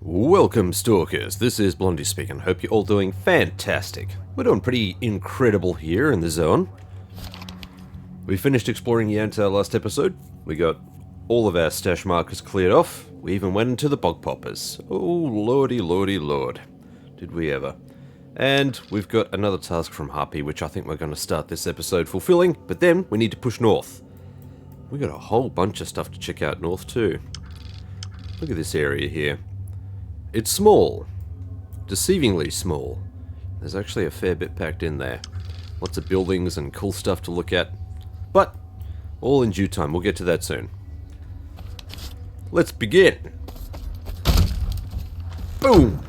Welcome, Stalkers. This is Blondie speaking. Hope you're all doing fantastic. We're doing pretty incredible here in the zone. We finished exploring Yanta last episode. We got all of our stash markers cleared off. We even went into the bog poppers. Oh, lordy, lordy, lord. Did we ever. And we've got another task from Harpy, which I think we're going to start this episode fulfilling, but then we need to push north. We got a whole bunch of stuff to check out north too. Look at this area here. It's small. Deceivingly small. There's actually a fair bit packed in there. Lots of buildings and cool stuff to look at. But, all in due time. We'll get to that soon. Let's begin. Boom!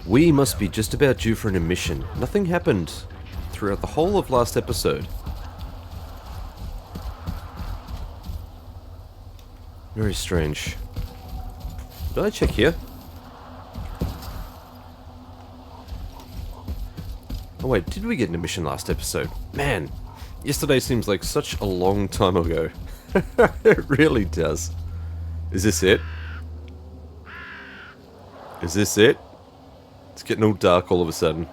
We must be just about due for an emission. Nothing happened throughout the whole of last episode. Very strange. Did I check here? Oh wait, did we get an emission last episode? Man, yesterday seems like such a long time ago. It really does. Is this it? Is this it? It's getting all dark all of a sudden.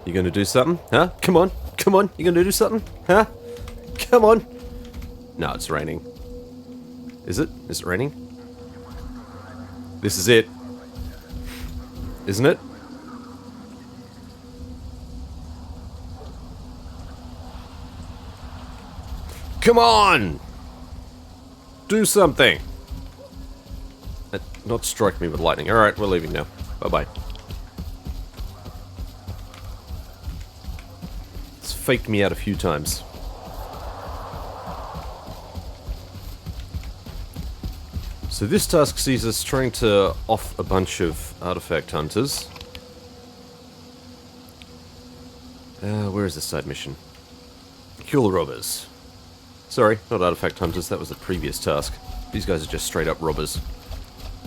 You gonna do something? Huh? Come on. Come on. You gonna do something? Huh? Come on. No, it's raining. Is it? Is it raining? This is it. Isn't it? Come on! Do something! Not strike me with lightning. Alright, we're leaving now. Bye-bye. It's faked me out a few times. So this task sees us trying to off a bunch of artifact hunters. Where is the side mission? Kill the robbers. Sorry, not artifact hunters, that was the previous task. These guys are just straight up robbers.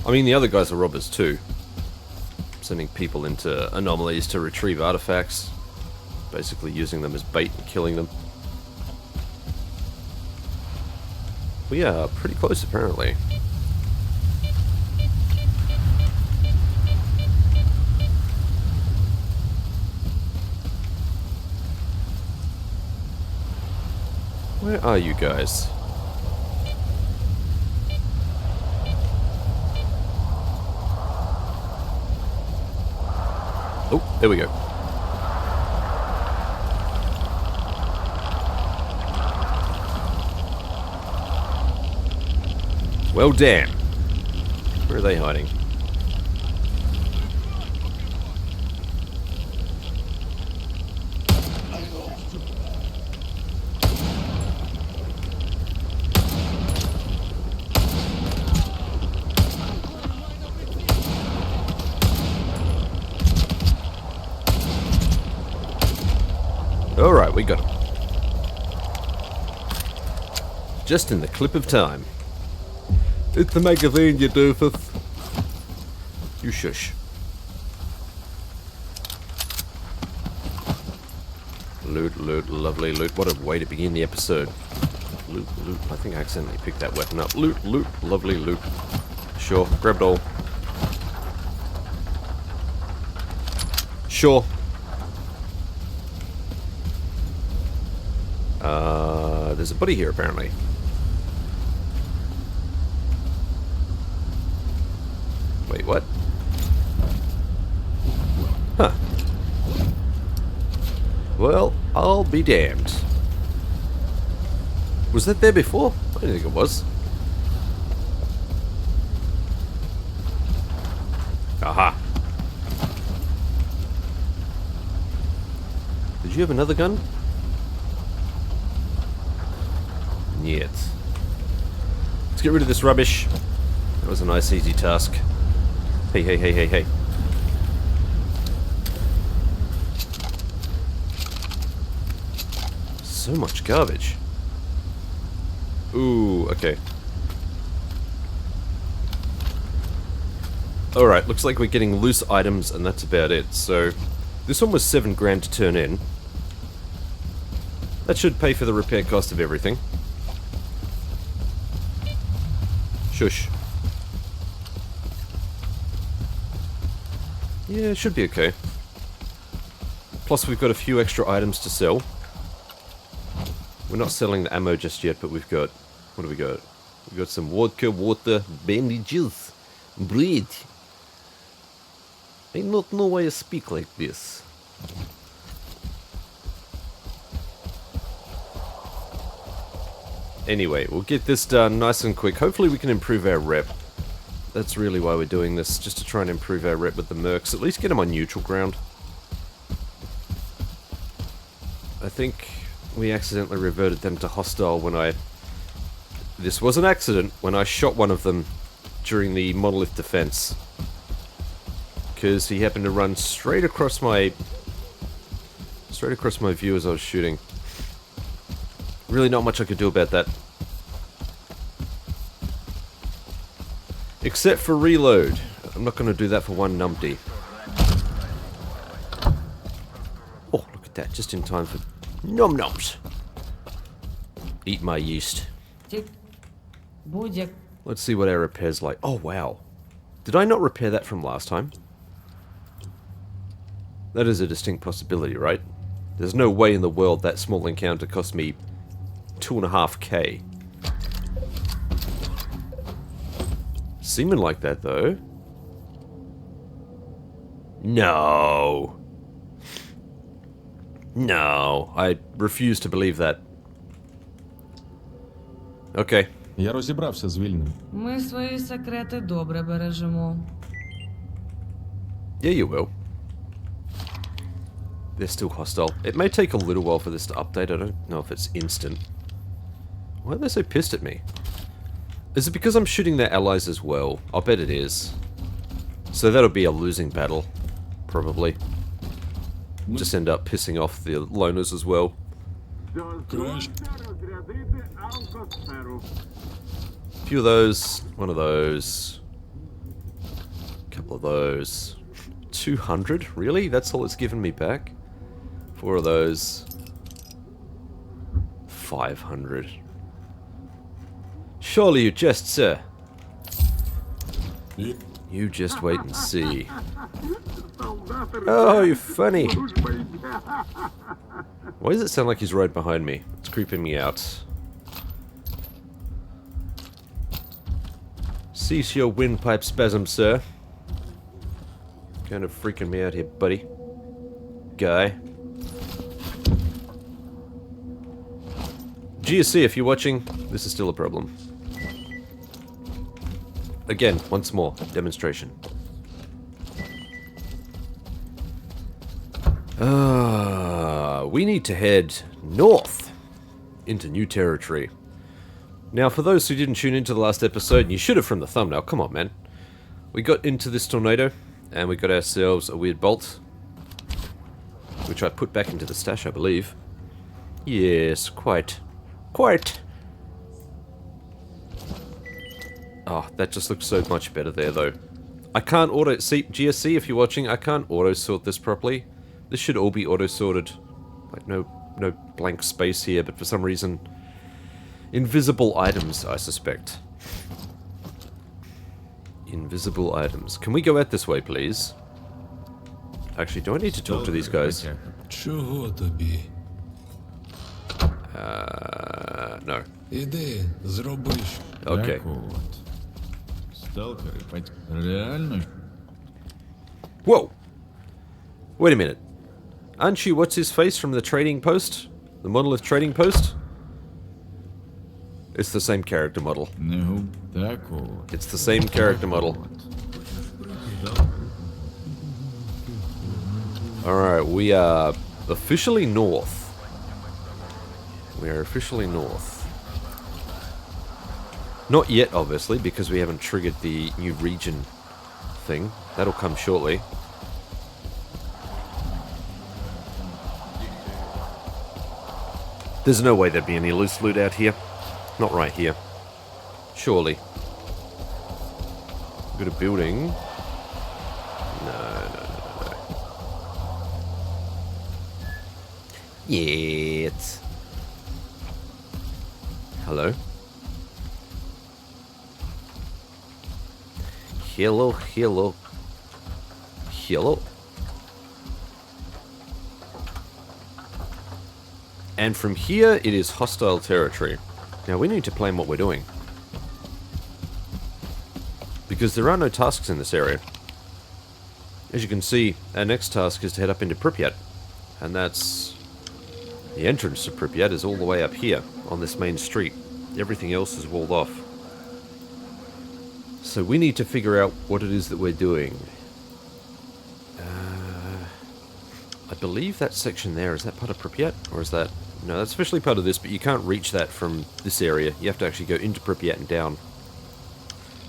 I mean, the other guys are robbers too. Sending people into anomalies to retrieve artifacts. Basically using them as bait and killing them. We are pretty close apparently. Where are you guys? Oh, there we go. Well, damn. Where are they hiding? Alright, we got him. Just in the clip of time. It's the magazine, you doofus. You shush. Loot, loot, lovely loot. What a way to begin the episode. Loot, loot. I think I accidentally picked that weapon up. Loot, loot, lovely loot. Sure, grab it all. Sure. There's a buddy here apparently. Wait, what? Huh. Well, I'll be damned. Was that there before? I didn't think it was. Aha. Did you have another gun? Yet. Let's get rid of this rubbish. That was a nice easy task. Hey, hey, hey, hey, hey. So much garbage. Ooh, okay. Alright, looks like we're getting loose items and that's about it. So, this one was $7 grand to turn in. That should pay for the repair cost of everything. Shush. Yeah, it should be okay. Plus we've got a few extra items to sell. We're not selling the ammo just yet, but we've got... What do we got? We've got some vodka, water, bandages, bread. I don't know why I speak like this. Anyway, we'll get this done nice and quick. Hopefully we can improve our rep. That's really why we're doing this, just to try and improve our rep with the mercs. At least get them on neutral ground. I think we accidentally reverted them to hostile when I... This was an accident when I shot one of them during the monolith defense. Because he happened to run straight across my view as I was shooting. Really not much I could do about that. Except for reload. I'm not going to do that for one numpty. Oh, look at that. Just in time for nom noms. Eat my yeast. Let's see what our repair's like. Oh, wow. Did I not repair that from last time? That is a distinct possibility, right? There's no way in the world that small encounter cost me 2.5k. Seeming like that, though. No. No, I refuse to believe that. Okay. Я розібрався з вільним. Ми свої секрети добре бережемо. Yeah, you will. They're still hostile. It may take a little while for this to update. I don't know if it's instant. Why are they so pissed at me? Is it because I'm shooting their allies as well? I'll bet it is. So that'll be a losing battle. Probably. Just end up pissing off the loners as well. A few of those. One of those. A couple of those. 200? Really? That's all it's given me back? 4 of those. 500. Surely you jest, sir. You just wait and see. Oh, you're funny. Why does it sound like he's right behind me? It's creeping me out. Cease your windpipe spasm, sir. Kind of freaking me out here, buddy. Guy. GSC, if you're watching, this is still a problem. Again, once more, demonstration. We need to head north into new territory. Now, for those who didn't tune into the last episode, and you should have from the thumbnail, come on, man. We got into this tornado, and we got ourselves a weird bolt, which I put back into the stash, I believe. Yes, quite. Quite. Oh, that just looks so much better there, though. I can't auto... See, GSC, if you're watching, I can't auto-sort this properly. This should all be auto-sorted. Like, no blank space here, but for some reason... Invisible items, I suspect. Invisible items. Can we go out this way, please? Actually, do I need to talk to these guys? Чого тобі? No. Іди, зроби Okay. Так от. Сталкери, реально? Whoa! Wait a minute. Aren't you what's-his-face from the trading post? The monolith trading post? It's the same character model. Ну, так от. It's the same character model. Alright, we are officially north. We are officially north. Not yet, obviously, because we haven't triggered the new region thing. That'll come shortly. There's no way there'd be any loose loot out here. Not right here. Surely. We've got a building. No. Yet. Hello, hello. Hello. And from here, it is hostile territory. Now, we need to plan what we're doing. Because there are no tasks in this area. As you can see, our next task is to head up into Pripyat. And that's... the entrance to Pripyat is all the way up here, on this main street. Everything else is walled off. So we need to figure out what it is that we're doing. I believe that section there, is that part of Pripyat? Or is that... no, that's officially part of this, but you can't reach that from this area. You have to actually go into Pripyat and down.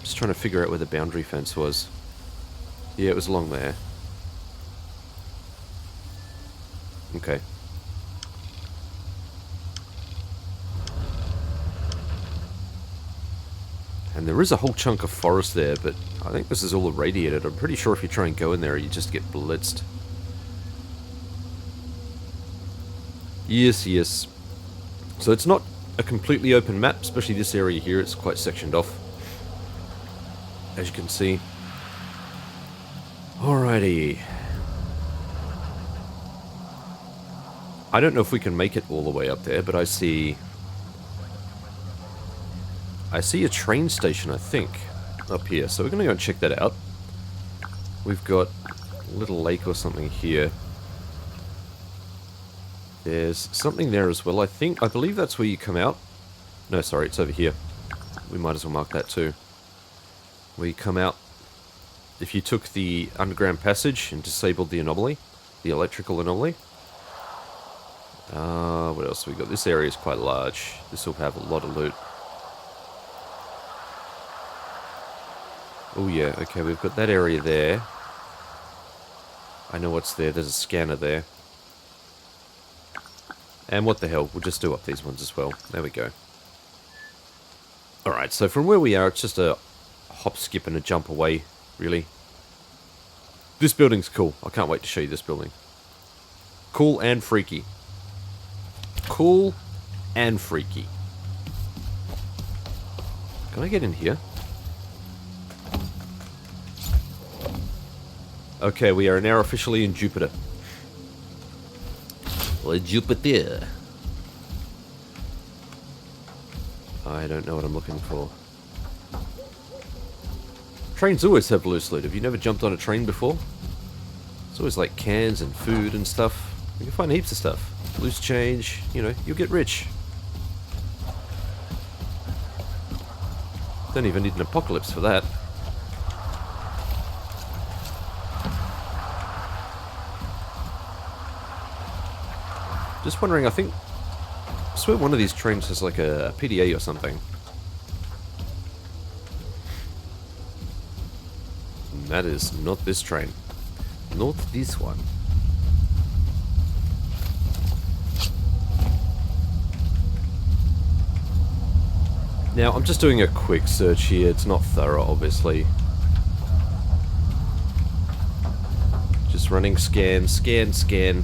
Just trying to figure out where the boundary fence was. Yeah, it was along there. Okay. And there is a whole chunk of forest there, but I think this is all irradiated. I'm pretty sure if you try and go in there, you just get blitzed. Yes, yes. So it's not a completely open map, especially this area here. It's quite sectioned off, as you can see. Alrighty. I don't know if we can make it all the way up there, but I see a train station, I think, up here. So we're going to go and check that out. We've got a little lake or something here. There's something there as well, I believe that's where you come out. No, sorry, it's over here. We might as well mark that too. Where you come out. If you took the underground passage and disabled the anomaly, the electrical anomaly. What else have we got? This area is quite large. This will have a lot of loot. Oh yeah, okay, we've got that area there. I know what's there. There's a scanner there. And what the hell, we'll just do up these ones as well. There we go. Alright, so from where we are, it's just a hop, skip, and a jump away, really. This building's cool. I can't wait to show you this building. Cool and freaky. Cool and freaky. Can I get in here? Okay, we are now officially in Jupiter. Jupiter. I don't know what I'm looking for. Trains always have loose loot. Have you never jumped on a train before? It's always like cans and food and stuff. You can find heaps of stuff. Loose change, you know, you'll get rich. Don't even need an apocalypse for that. Just wondering, I swear one of these trains has like a PDA or something. And that is not this train. Not this one. Now, I'm just doing a quick search here. It's not thorough, obviously. Just running scan, scan, scan.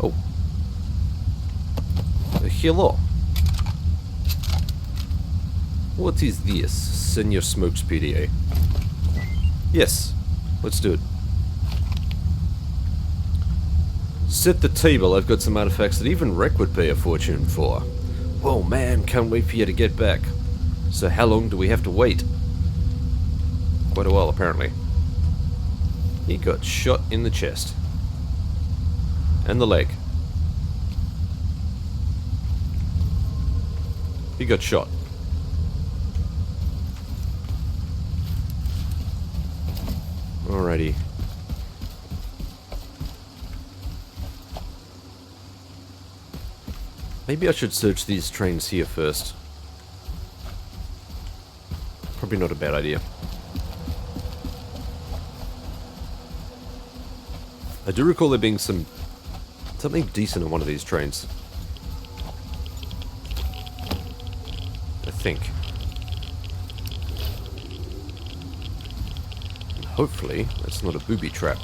Oh. Hello. What is this? Senior Smokes PDA. Yes. Let's do it. Set the table. I've got some artifacts that even Rec would pay a fortune for. Oh man, can't wait for you to get back. So how long do we have to wait? Quite a while, apparently. He got shot in the chest. And the leg. He got shot. Alrighty. Maybe I should search these trains here first. Probably not a bad idea. I do recall there being something decent on one of these trains. I think. And hopefully, that's not a booby trap.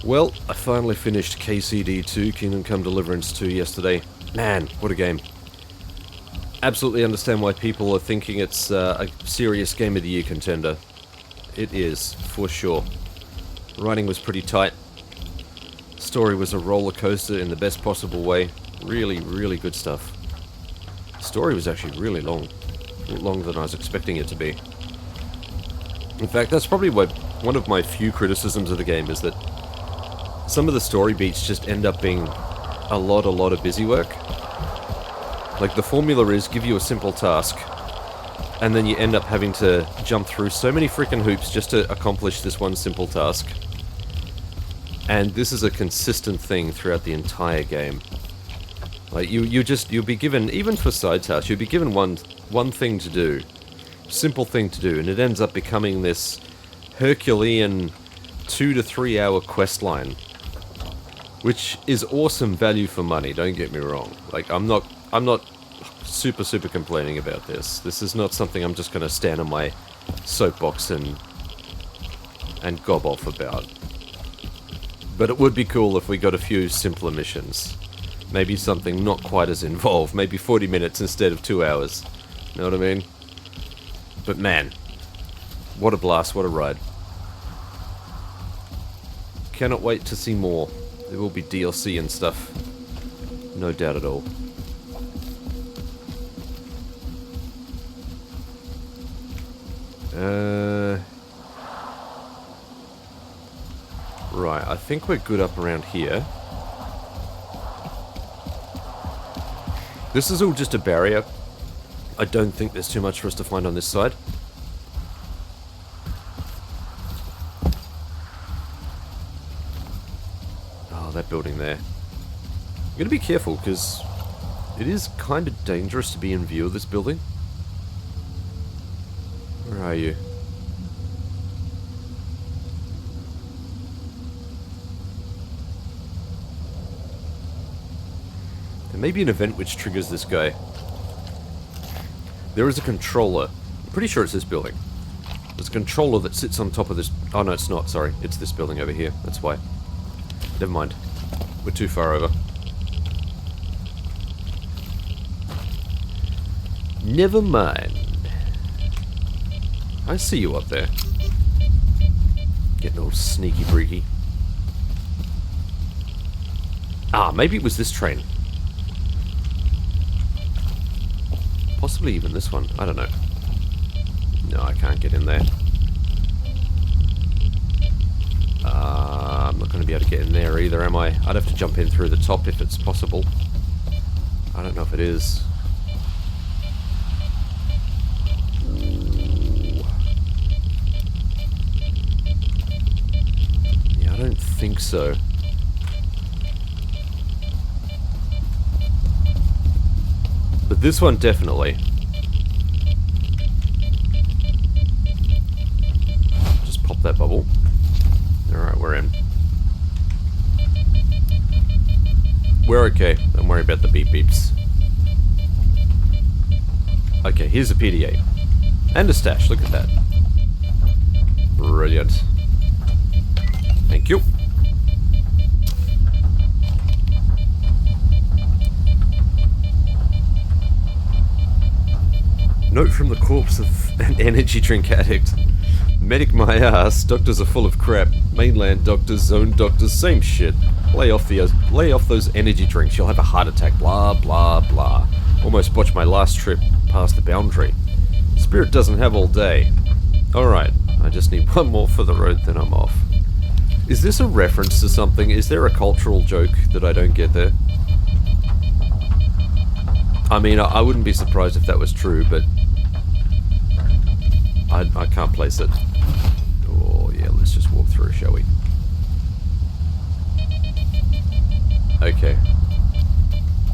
Well, I finally finished KCD 2, Kingdom Come Deliverance 2 yesterday. Man, what a game. absolutely understand why people are thinking it's a serious Game of the Year contender. It is, for sure. Writing was pretty tight. Story was a roller coaster in the best possible way. Really, really good stuff. Story was actually really long. Longer than I was expecting it to be. In fact, that's probably one of my few criticisms of the game is that some of the story beats just end up being a lot of busy work. Like, the formula is give you a simple task, and then you end up having to jump through so many freaking hoops just to accomplish this one simple task. And this is a consistent thing throughout the entire game. Like, you'll be given, even for side tasks, you'll be given one thing to do. Simple thing to do, and it ends up becoming this Herculean 2 to 3 hour quest line. Which is awesome value for money, don't get me wrong. Like, I'm not super complaining about this. This is not something I'm just gonna stand on my soapbox and gob off about. But it would be cool if we got a few simpler missions. Maybe something not quite as involved. Maybe 40 minutes instead of 2 hours. Know what I mean? But man, what a blast, what a ride. Cannot wait to see more. There will be DLC and stuff. No doubt at all. Right, I think we're good up around here. This is all just a barrier. I don't think there's too much for us to find on this side. Oh, that building there. I'm gonna be careful, because it is kind of dangerous to be in view of this building. Where are you? There may be an event which triggers this guy. There is a controller. I'm pretty sure it's this building. There's a controller that sits on top of this... Oh, no, it's not. Sorry. It's this building over here. That's why. Never mind. We're too far over. Never mind. I see you up there. Getting all sneaky breaky. Ah, maybe it was this train. Possibly even this one. I don't know. No, I can't get in there. I'm not going to be able to get in there either, am I? I'd have to jump in through the top if it's possible. I don't know if it is. Ooh. Yeah, I don't think so. But this one definitely. Just pop that bubble. Alright, we're in. We're okay. Don't worry about the beep beeps. Okay, here's a PDA. And a stash, look at that. Brilliant. Thank you. Note from the corpse of an energy drink addict. Medic my ass, doctors are full of crap. Mainland doctors, zone doctors, same shit. Lay off those energy drinks, you'll have a heart attack, blah blah blah. Almost botched my last trip past the boundary. Spirit doesn't have all day. Alright, I just need one more for the road, then I'm off. Is this a reference to something? Is there a cultural joke that I don't get there? I mean, I wouldn't be surprised if that was true, but I can't place it. Oh, yeah, let's just walk through, shall we? Okay.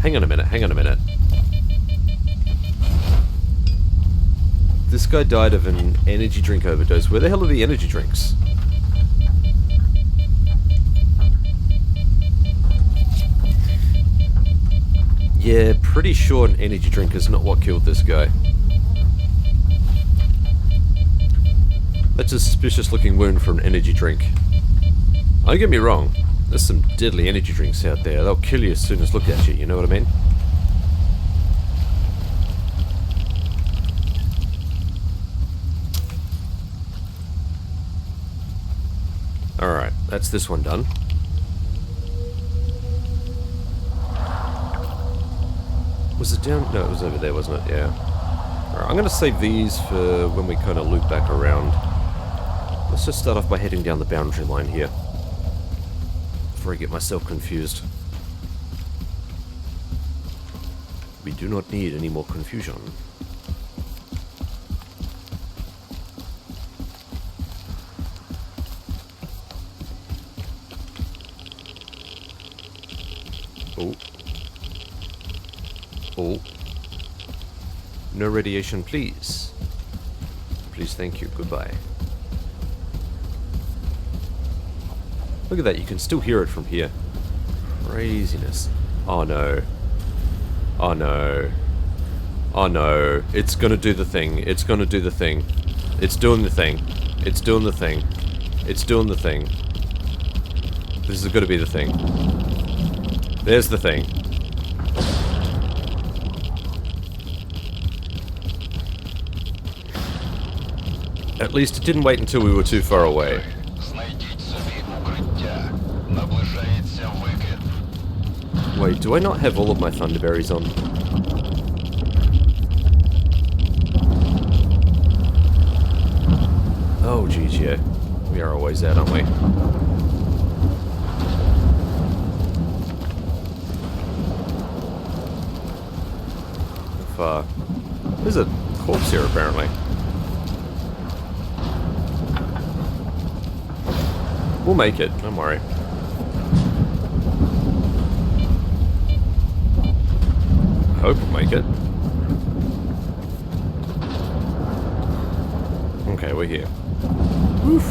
Hang on a minute. This guy died of an energy drink overdose. Where the hell are the energy drinks? Yeah, pretty sure an energy drink is not what killed this guy. That's a suspicious looking wound for an energy drink. Don't get me wrong, there's some deadly energy drinks out there. They'll kill you as soon as look at you, you know what I mean? That's this one done. Was it down? No, it was over there, wasn't it? Yeah. Alright, I'm going to save these for when we kind of loop back around. Let's just start off by heading down the boundary line here. Before I get myself confused. We do not need any more confusion. Oh. Oh. No radiation, please. Please, thank you. Goodbye. Look at that, you can still hear it from here. Craziness. Oh no. Oh no. Oh no. It's gonna do the thing. It's gonna do the thing. It's doing the thing. It's doing the thing. It's doing the thing. This is gonna be the thing. There's the thing. At least it didn't wait until we were too far away. Wait, do I not have all of my thunderberries on? Oh, geez, yeah. We are always out, aren't we? There's a corpse here, apparently. We'll make it, don't worry. I hope we'll make it. Okay, we're here. Oof.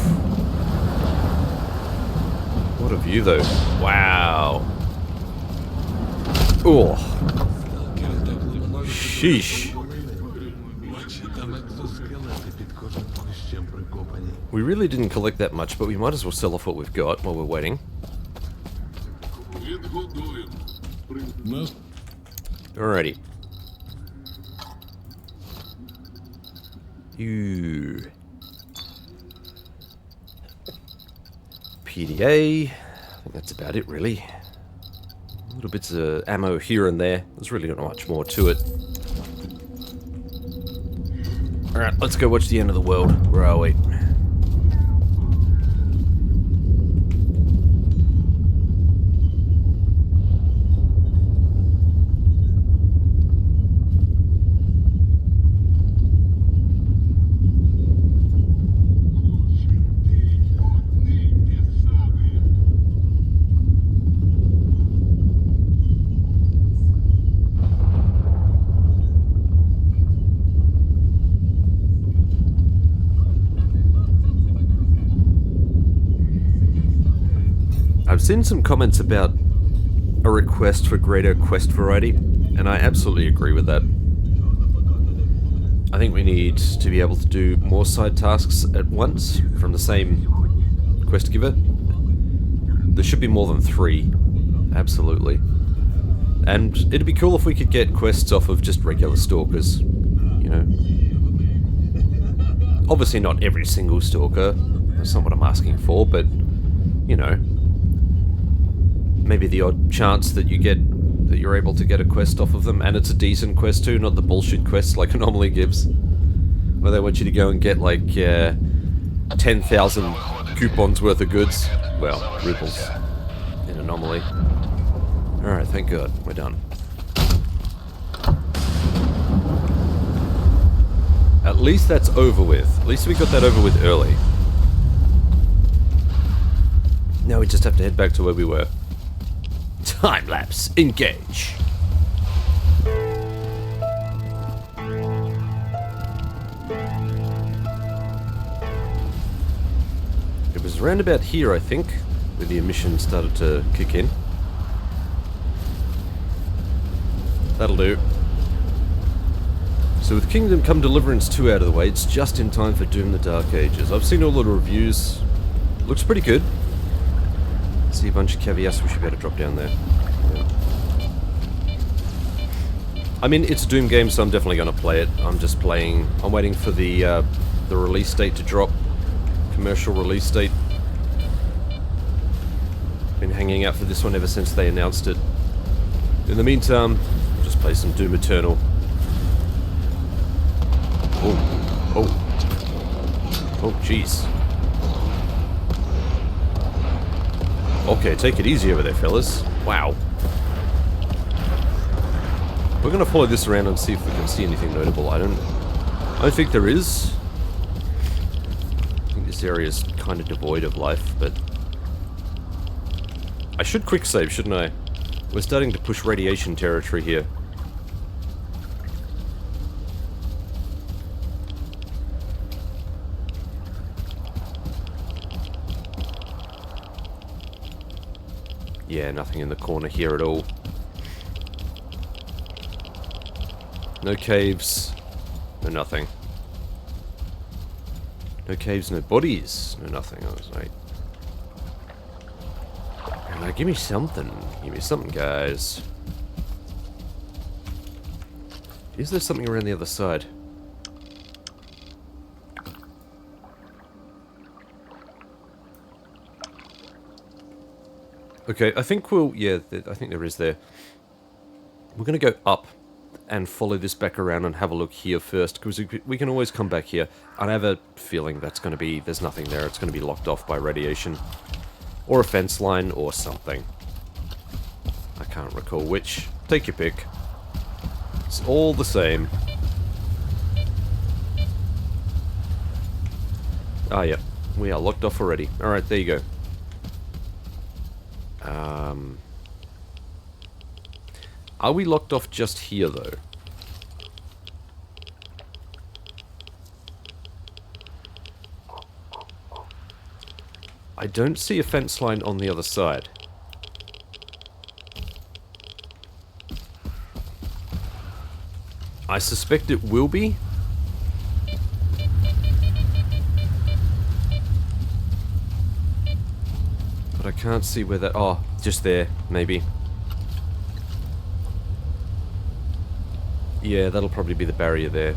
What a view, though. Wow. Oh. Sheesh. We really didn't collect that much, but we might as well sell off what we've got while we're waiting. Alrighty. You. PDA. I think that's about it, really. Little bits of ammo here and there. There's really not much more to it. Alright, let's go watch the end of the world. Where are we? I've seen some comments about a request for greater quest variety, and I absolutely agree with that. I think we need to be able to do more side tasks at once from the same quest giver. There should be more than 3, absolutely. And it'd be cool if we could get quests off of just regular stalkers, you know. Obviously not every single stalker, that's not what I'm asking for, but, you know. Maybe the odd chance that you're able to get a quest off of them, and it's a decent quest too, not the bullshit quests like Anomaly gives, where they want you to go and get like 10,000 coupons worth of goods. Well, rubles in Anomaly. Alright, thank God, we're done. At least that's over with. At least we got that over with early. Now we just have to head back to where we were. Time lapse, engage. It was around about here, I think, where the emission started to kick in. That'll do. So with Kingdom Come Deliverance 2 out of the way, it's just in time for Doom the Dark Ages. I've seen all the reviews. Looks pretty good. See a bunch of caveats, we should be able to drop down there. Yeah. I mean, it's a Doom game, so I'm definitely going to play it. I'm waiting for the release date to drop. Commercial release date. Been hanging out for this one ever since they announced it. In the meantime, just play some Doom Eternal. Oh, oh, oh, jeez. Okay, take it easy over there, fellas. Wow. We're gonna follow this around and see if we can see anything notable. I don't think there is. I think this area is kind of devoid of life, but I should quick save, shouldn't I? We're starting to push radiation territory here. Yeah, nothing in the corner here at all. No caves. No nothing. No caves, no bodies. No nothing. I was like... give me something. Give me something, guys. Is there something around the other side? Okay, I think we'll... yeah, I think there is there. We're going to go up and follow this back around and have a look here first, because we can always come back here. And I have a feeling that's going to be... there's nothing there. It's going to be locked off by radiation. Or a fence line, or something. I can't recall which. Take your pick. It's all the same. Ah, yep. We are locked off already. Alright, there you go. Are we locked off just here, though? I don't see a fence line on the other side. I suspect it will be. But I can't see where that... oh, just there, maybe. Yeah, that'll probably be the barrier there.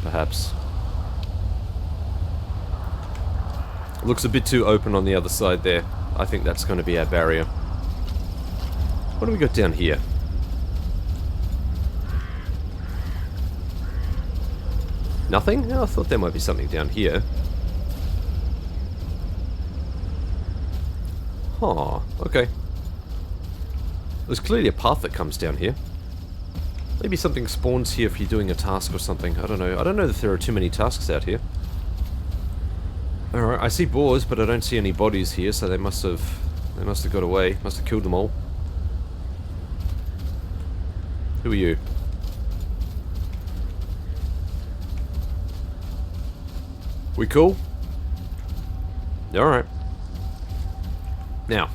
Perhaps. Looks a bit too open on the other side there. I think that's going to be our barrier. What do we got down here? Nothing? Oh, I thought there might be something down here. Huh, okay. There's clearly a path that comes down here. Maybe something spawns here if you're doing a task or something. I don't know. I don't know if there are too many tasks out here. Alright, I see boars, but I don't see any bodies here, so they must have got away. Must have killed them all. Who are you? We cool? Alright. Now,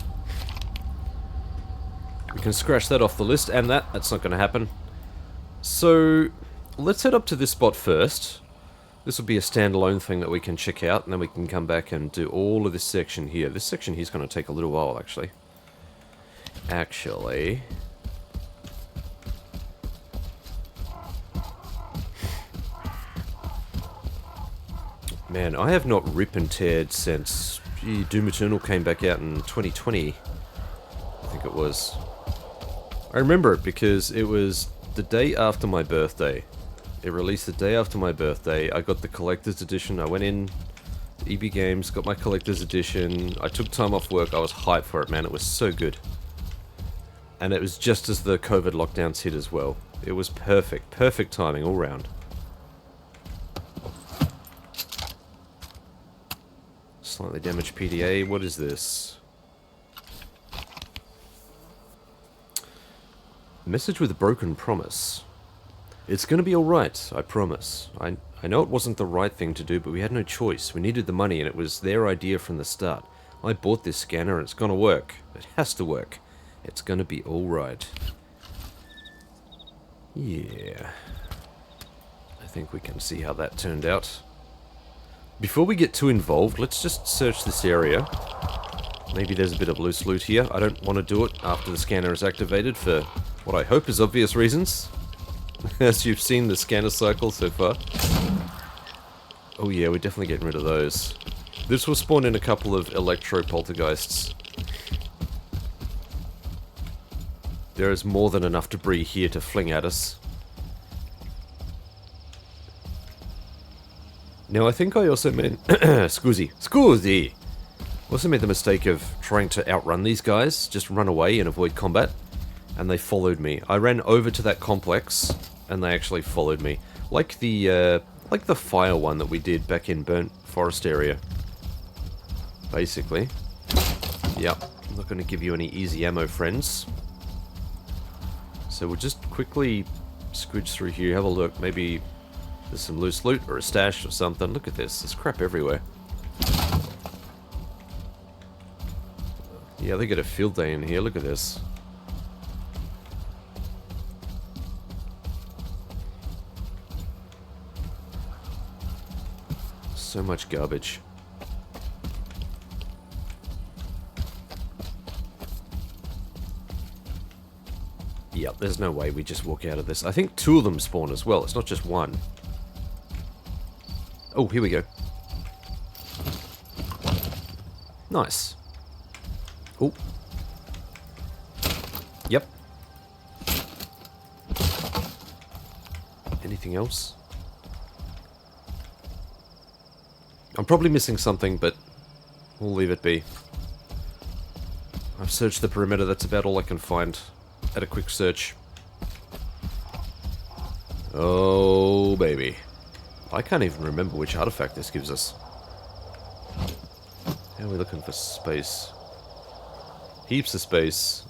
we can scratch that off the list, and that's not going to happen. So, let's head up to this spot first. This will be a standalone thing that we can check out, and then we can come back and do all of this section here. This section here is going to take a little while, actually. Man, I have not rip and teared since Doom Eternal came back out in 2020. I think it was. I remember it because it was the day after my birthday. It released the day after my birthday. I got the collector's edition. I went in to EB Games, got my collector's edition. I took time off work. I was hyped for it, man. It was so good. And it was just as the COVID lockdowns hit as well. It was perfect. Perfect timing all round. Slightly damaged PDA. What is this? Message with a broken promise. It's gonna be alright, I promise. I know it wasn't the right thing to do, but we had no choice. We needed the money, and it was their idea from the start. I bought this scanner, and it's gonna work. It has to work. It's gonna be alright. Yeah. I think we can see how that turned out. Before we get too involved, let's just search this area. Maybe there's a bit of loose loot here. I don't want to do it after the scanner is activated for what I hope is obvious reasons. As you've seen the scanner cycle so far. Oh yeah, we're definitely getting rid of those. This will spawn in a couple of electro poltergeists. There is more than enough debris here to fling at us. Now I think I also made... Scusi! Also made the mistake of trying to outrun these guys, just run away and avoid combat, and they followed me. I ran over to that complex, and they actually followed me. Like the fire one that we did back in Burnt Forest area. Basically. Yep, I'm not going to give you any easy ammo, friends. So we'll just quickly scooge through here, have a look, maybe there's some loose loot or a stash or something. Look at this, there's crap everywhere. Yeah, they get a field day in here, look at this. So much garbage. Yep, there's no way we just walk out of this. I think 2 of them spawn as well, it's not just 1. Oh, here we go. Nice. Oh. Yep. Anything else? I'm probably missing something, but we'll leave it be. I've searched the perimeter, that's about all I can find at a quick search. Oh, baby. I can't even remember which artifact this gives us. How are we looking for space? Heaps of space.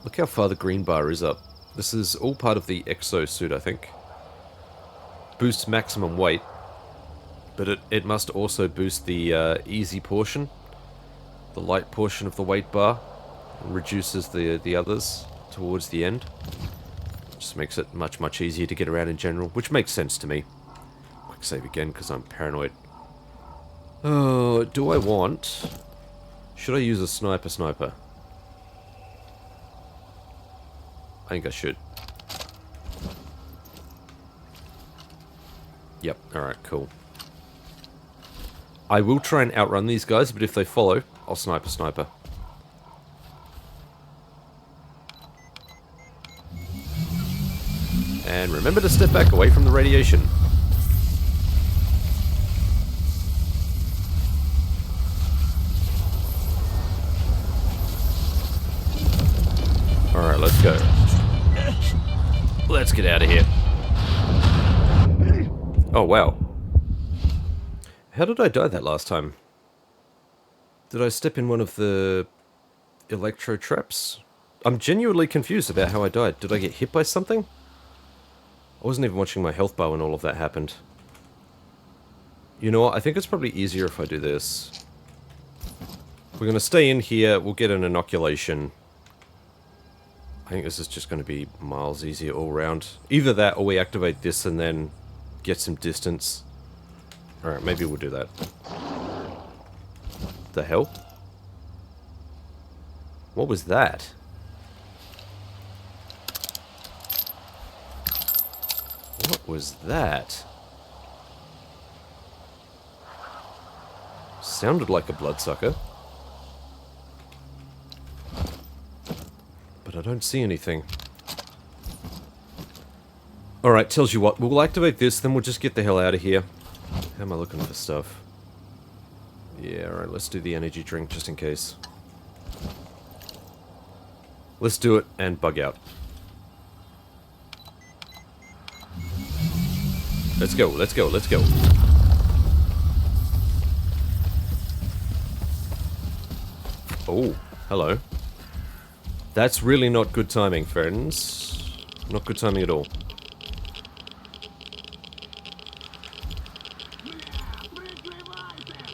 Look how far the green bar is up. This is all part of the exo suit, I think. Boosts maximum weight, but it must also boost the easy portion, the light portion of the weight bar, and reduces the others towards the end. Just makes it much easier to get around in general, which makes sense to me. Quick save again because I'm paranoid. Oh, do I want... Should I use a sniper? I think I should. Yep, alright, cool. I will try and outrun these guys, but if they follow, I'll sniper. And remember to step back away from the radiation. Alright, let's go. Let's get out of here. Oh, wow. How did I die that last time? Did I step in one of the electro traps? I'm genuinely confused about how I died. Did I get hit by something? I wasn't even watching my health bar when all of that happened. You know what? I think it's probably easier if I do this. We're going to stay in here. We'll get an inoculation. I think this is just going to be miles easier all around. Either that or we activate this and then get some distance. Alright, maybe we'll do that. The hell? What was that? What was that? Sounded like a bloodsucker. But I don't see anything. Alright, tells you what, we'll activate this, then we'll just get the hell out of here. How am I looking for stuff? Yeah, alright, let's do the energy drink just in case. Let's do it and bug out. Let's go, let's go, let's go. Oh, hello. That's really not good timing, friends. Not good timing at all.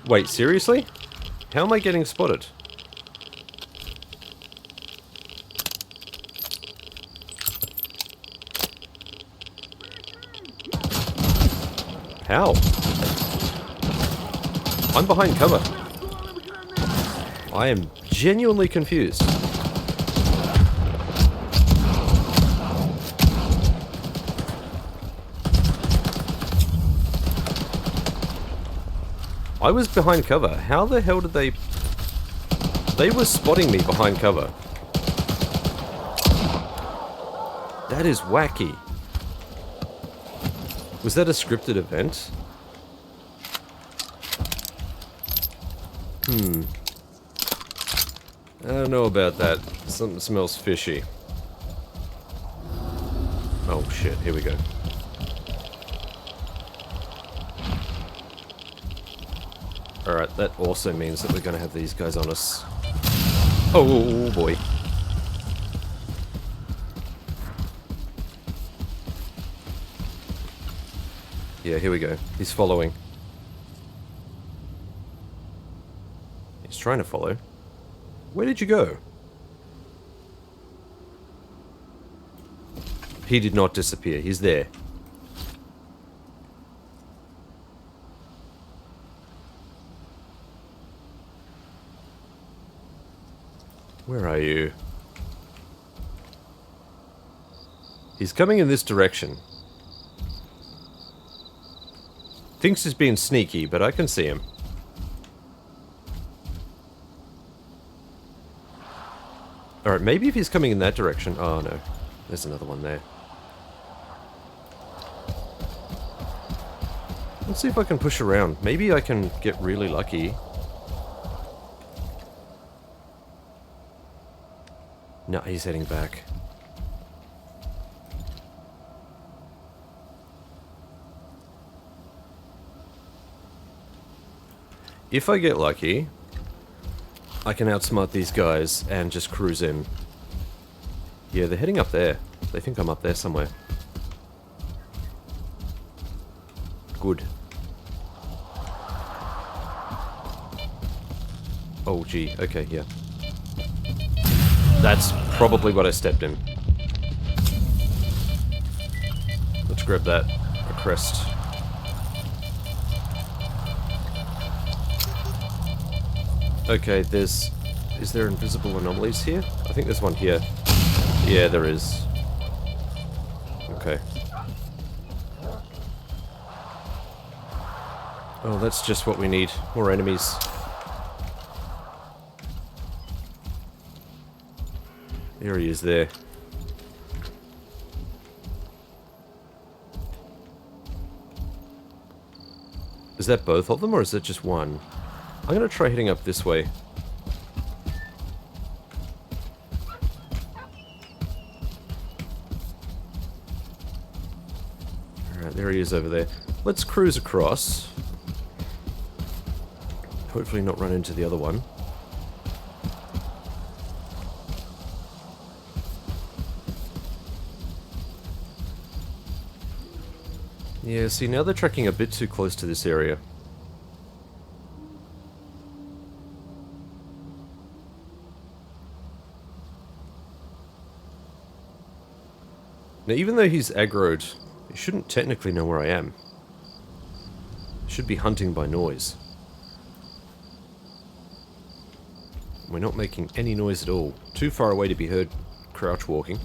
Wait, seriously? How am I getting spotted? How? I'm behind cover. I am genuinely confused. I was behind cover. How the hell did they... They were spotting me behind cover. That is wacky. Was that a scripted event? I don't know about that. Something smells fishy. Oh shit, here we go. Alright, that also means that we're gonna have these guys on us. Oh boy. Yeah, here we go. He's following. He's trying to follow. Where did you go? He did not disappear. He's there. Where are you? He's coming in this direction. Thinks he's being sneaky, but I can see him. Alright, maybe if he's coming in that direction... Oh, no. There's another one there. Let's see if I can push around. Maybe I can get really lucky. No, he's heading back. If I get lucky, I can outsmart these guys and just cruise in. Yeah, they're heading up there. They think I'm up there somewhere. Good. Oh, gee. Okay, yeah. That's probably what I stepped in. Let's grab that. A crest. Okay, there's... Is there invisible anomalies here? I think there's one here. Yeah, there is. Okay. Oh, that's just what we need. More enemies. There he is there. Is that both of them, or is that just one? I'm gonna try hitting up this way. Alright, there he is over there. Let's cruise across. Hopefully not run into the other one. Yeah, see, now they're tracking a bit too close to this area. Now, even though he's aggroed, he shouldn't technically know where I am. He should be hunting by noise. We're not making any noise at all. Too far away to be heard crouch walking.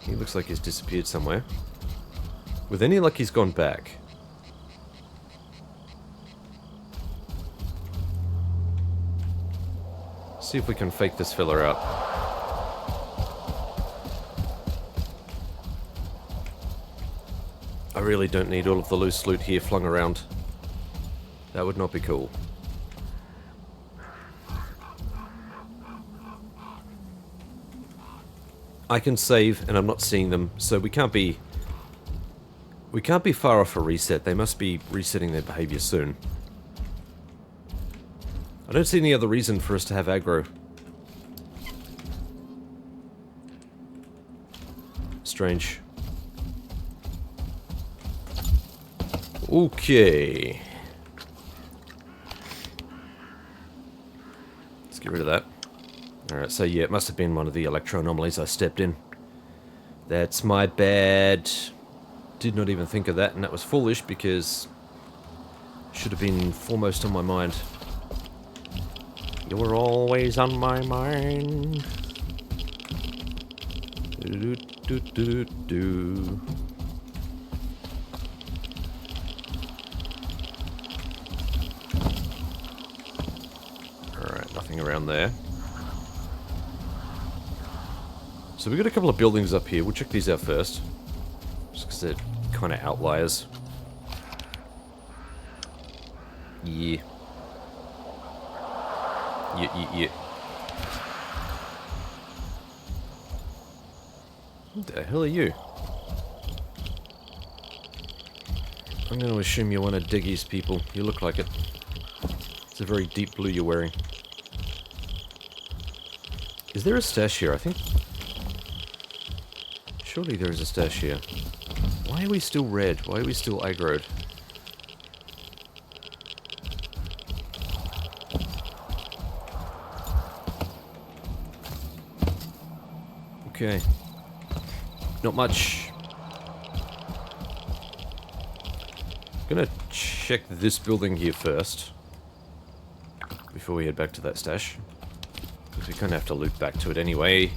He looks like he's disappeared somewhere. With any luck, he's gone back. See if we can fake this fella out. I really don't need all of the loose loot here flung around. That would not be cool. I can save, and I'm not seeing them, so we can't be far off a reset. They must be resetting their behavior soon. I don't see any other reason for us to have aggro. Strange. Okay. Let's get rid of that. Alright, so yeah, it must have been one of the electro anomalies I stepped in. That's my bad. Did not even think of that, and that was foolish because it should have been foremost on my mind. You're always on my mind. Do, do, do, do. Nothing around there. So we've got a couple of buildings up here. We'll check these out first. Just because they're kind of outliers. Yeah. Yeah. What the hell are you? I'm going to assume you're one of Diggy's people. You look like it. It's a very deep blue you're wearing. Is there a stash here? I think... Surely there is a stash here. Why are we still red? Why are we still aggroed? Okay. Not much. Gonna check this building here first. Before we head back to that stash. Because we kind of have to loop back to it anyway.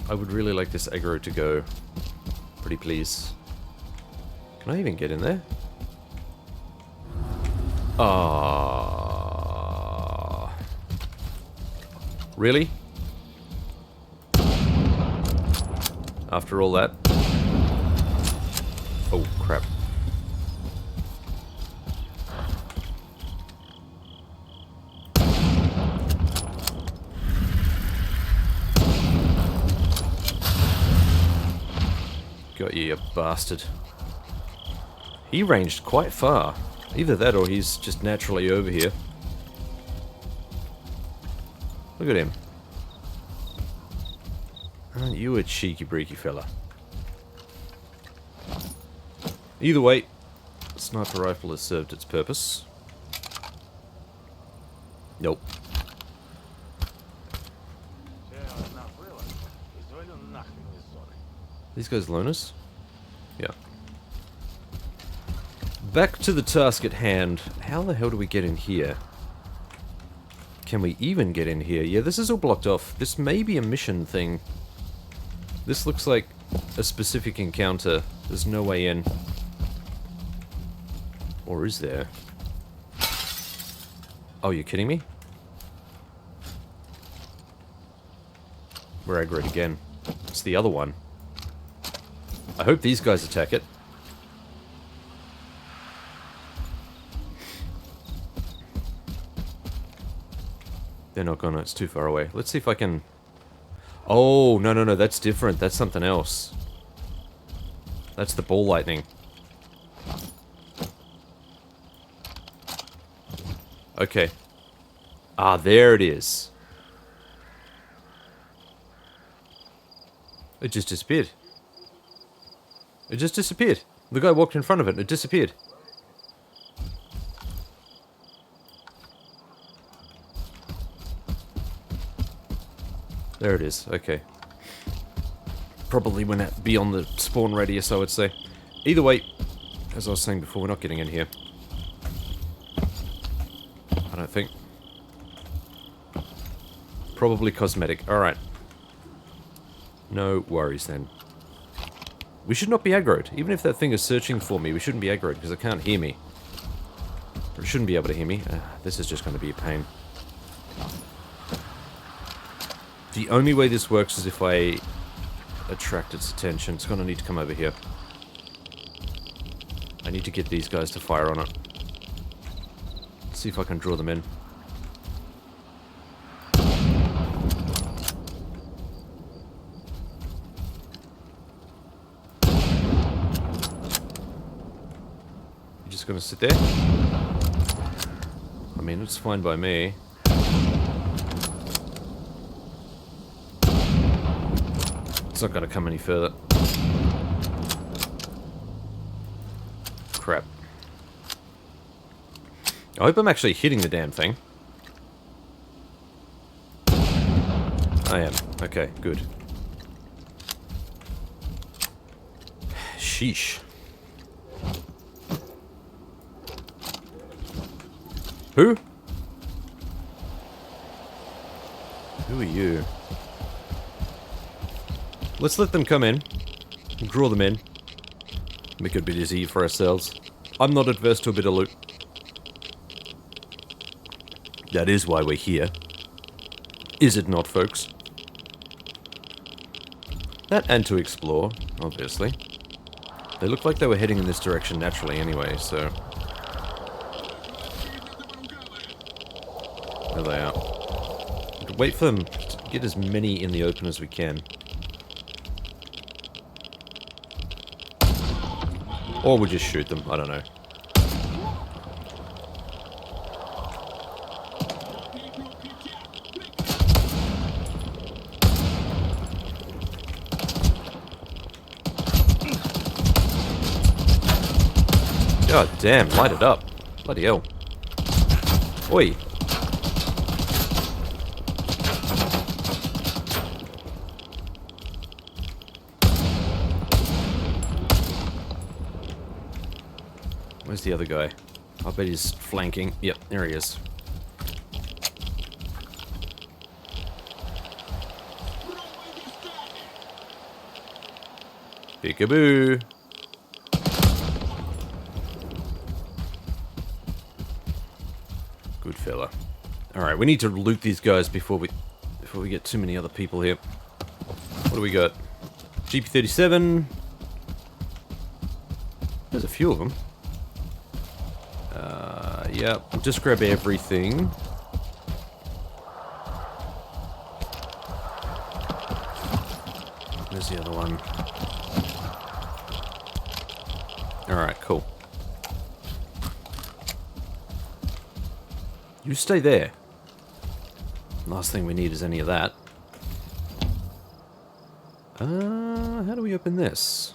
I would really like this aggro to go. Pretty please. Can I even get in there? Ah. Really? After all that? Oh, crap. Got you, you bastard. He ranged quite far. Either that or he's just naturally over here. Look at him. Aren't you a cheeky breaky fella? Either way, the sniper rifle has served its purpose. Nope. These guys loners? Yeah. Back to the task at hand. How the hell do we get in here? Can we even get in here? Yeah, this is all blocked off. This may be a mission thing. This looks like a specific encounter. There's no way in. Or is there? Oh, you're kidding me? We're aggroed again. It's the other one. I hope these guys attack it. They're not gonna, it's too far away. Let's see if I can... Oh, no, that's different. That's something else. That's the ball lightning. Okay. Ah, there it is. It just disappeared. It just disappeared. The guy walked in front of it and it disappeared. There it is. Okay. Probably went out beyond the spawn radius, I would say. Either way, as I was saying before, we're not getting in here. I don't think. Probably cosmetic. Alright. No worries then. We should not be aggroed. Even if that thing is searching for me, we shouldn't be aggroed because it can't hear me. Or it shouldn't be able to hear me. This is just going to be a pain. The only way this works is if I attract its attention. It's going to need to come over here. I need to get these guys to fire on it. See if I can draw them in. You're just going to sit there? I mean, it's fine by me. It's not going to come any further. Crap. I hope I'm actually hitting the damn thing. I am. Okay, good. Sheesh. Who? Who are you? Let's let them come in. Draw them in. Make it a bit easy for ourselves. I'm not adverse to a bit of loot. That is why we're here. Is it not, folks? That and to explore, obviously. They looked like they were heading in this direction naturally anyway, so... There they are. We can wait for them to get as many in the open as we can. Or we'll just shoot them, I don't know. God damn, light it up. Bloody hell. Oi. Where's the other guy? I bet he's flanking. Yep, there he is. Peekaboo. Good fella. Alright, we need to loot these guys before we get too many other people here. What do we got? GP37. There's a few of them. Yeah, we'll just grab everything. There's the other one. Alright, cool. You stay there. Last thing we need is any of that. How do we open this?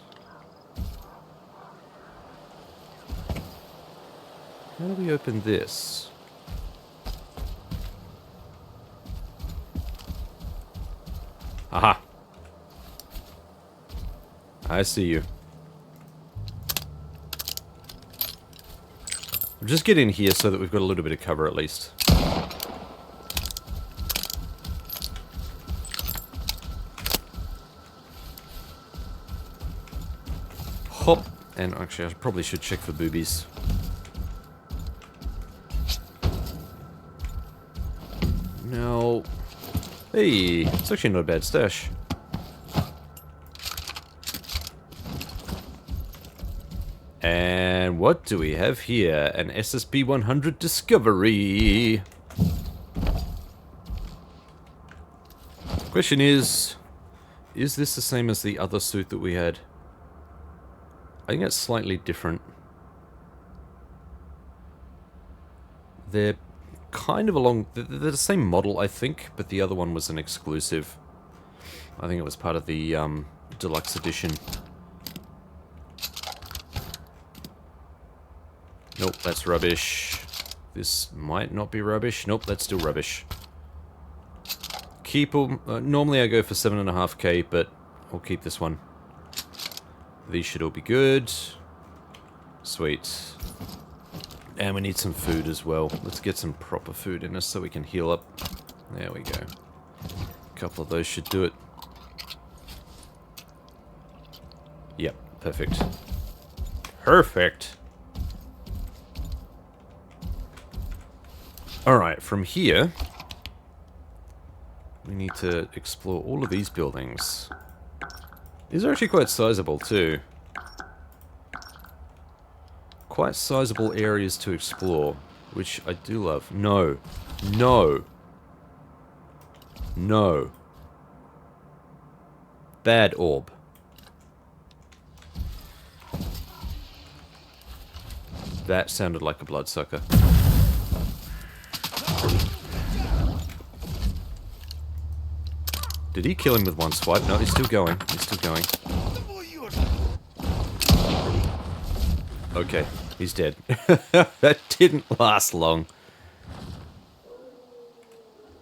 How do we open this? Aha! I see you. We'll just get in here so that we've got a little bit of cover at least. Hop! And actually, I probably should check for boobies. No. Hey, it's actually not a bad stash. And what do we have here? An SSP-100 Discovery. Question is this the same as the other suit that we had? I think it's slightly different. They're kind of along... They're the same model, I think, but the other one was an exclusive. I think it was part of the deluxe edition. Nope, that's rubbish. This might not be rubbish. Nope, that's still rubbish. Keep them... normally I go for 7.5k, but I'll keep this one. These should all be good. Sweet. And we need some food as well. Let's get some proper food in us so we can heal up. There we go. A couple of those should do it. Yep, perfect. Perfect! Alright, from here, we need to explore all of these buildings. These are actually quite sizable too. Quite sizable areas to explore, which I do love. No. No. No. Bad orb. That sounded like a bloodsucker. Did he kill him with one swipe? No, he's still going. He's still going. Okay, he's dead. That didn't last long.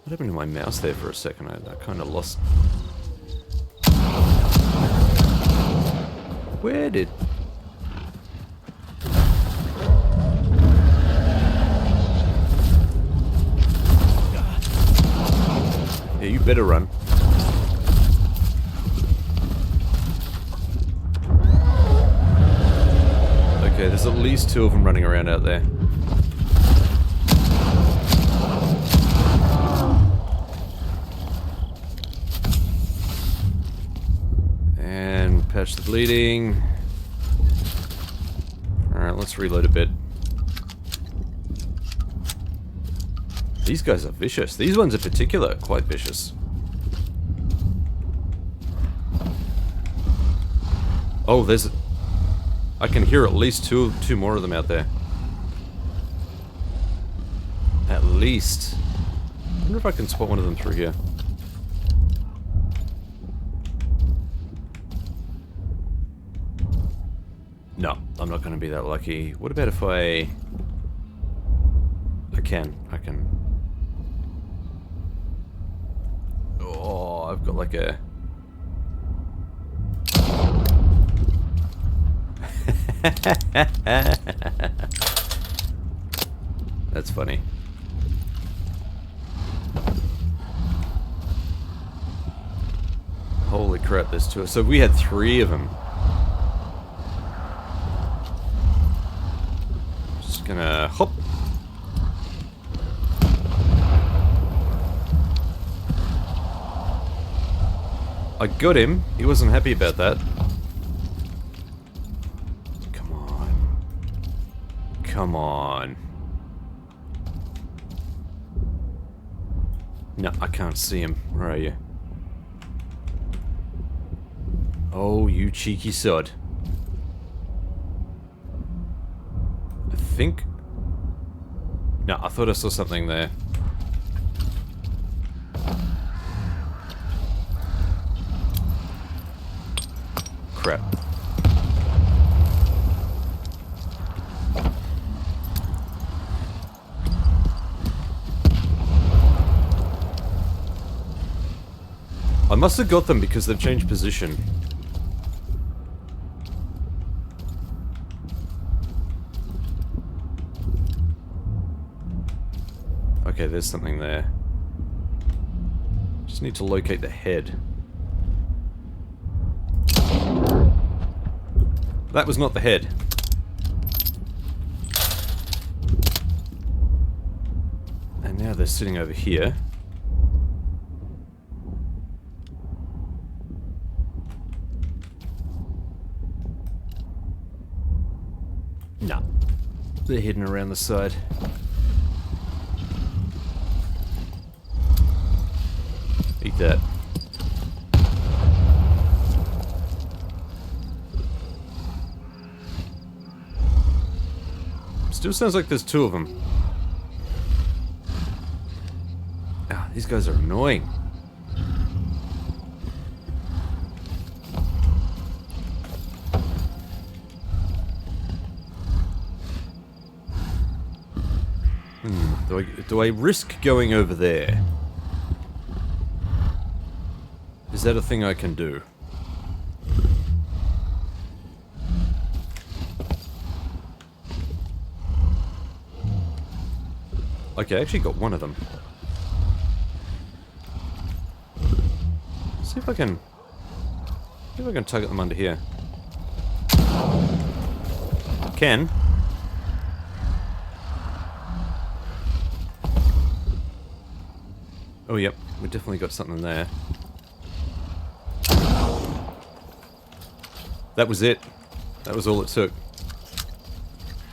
What happened to my mouse there for a second? I kind of lost... Where did... Yeah, you better run. Okay, there's at least 2 of them running around out there. Patch the bleeding. Alright, let's reload a bit. These guys are vicious. These ones in particular are quite vicious. Oh, there's... I can hear at least two more of them out there. At least. I wonder if I can spot one of them through here. No, I'm not going to be that lucky. What about if I can. Oh, I've got like a... That's funny. Holy crap, there's two. So we had 3 of them. Just gonna hop. I got him. He wasn't happy about that. Come on. Come on. No, I can't see him. Where are you? Oh, you cheeky sod. I think... No, I thought I saw something there. Crap. I must have got them because they've changed position. Okay, there's something there. Just need to locate the head. That was not the head. And now they're sitting over here. No. They're hidden around the side. Eat that. Still sounds like there's 2 of them. Ah, these guys are annoying. Do I risk going over there? Is that a thing I can do? Okay, I actually got one of them. See if I can... See if I can tug at them under here. Can. Oh, yep. We definitely got something there. That was it. That was all it took.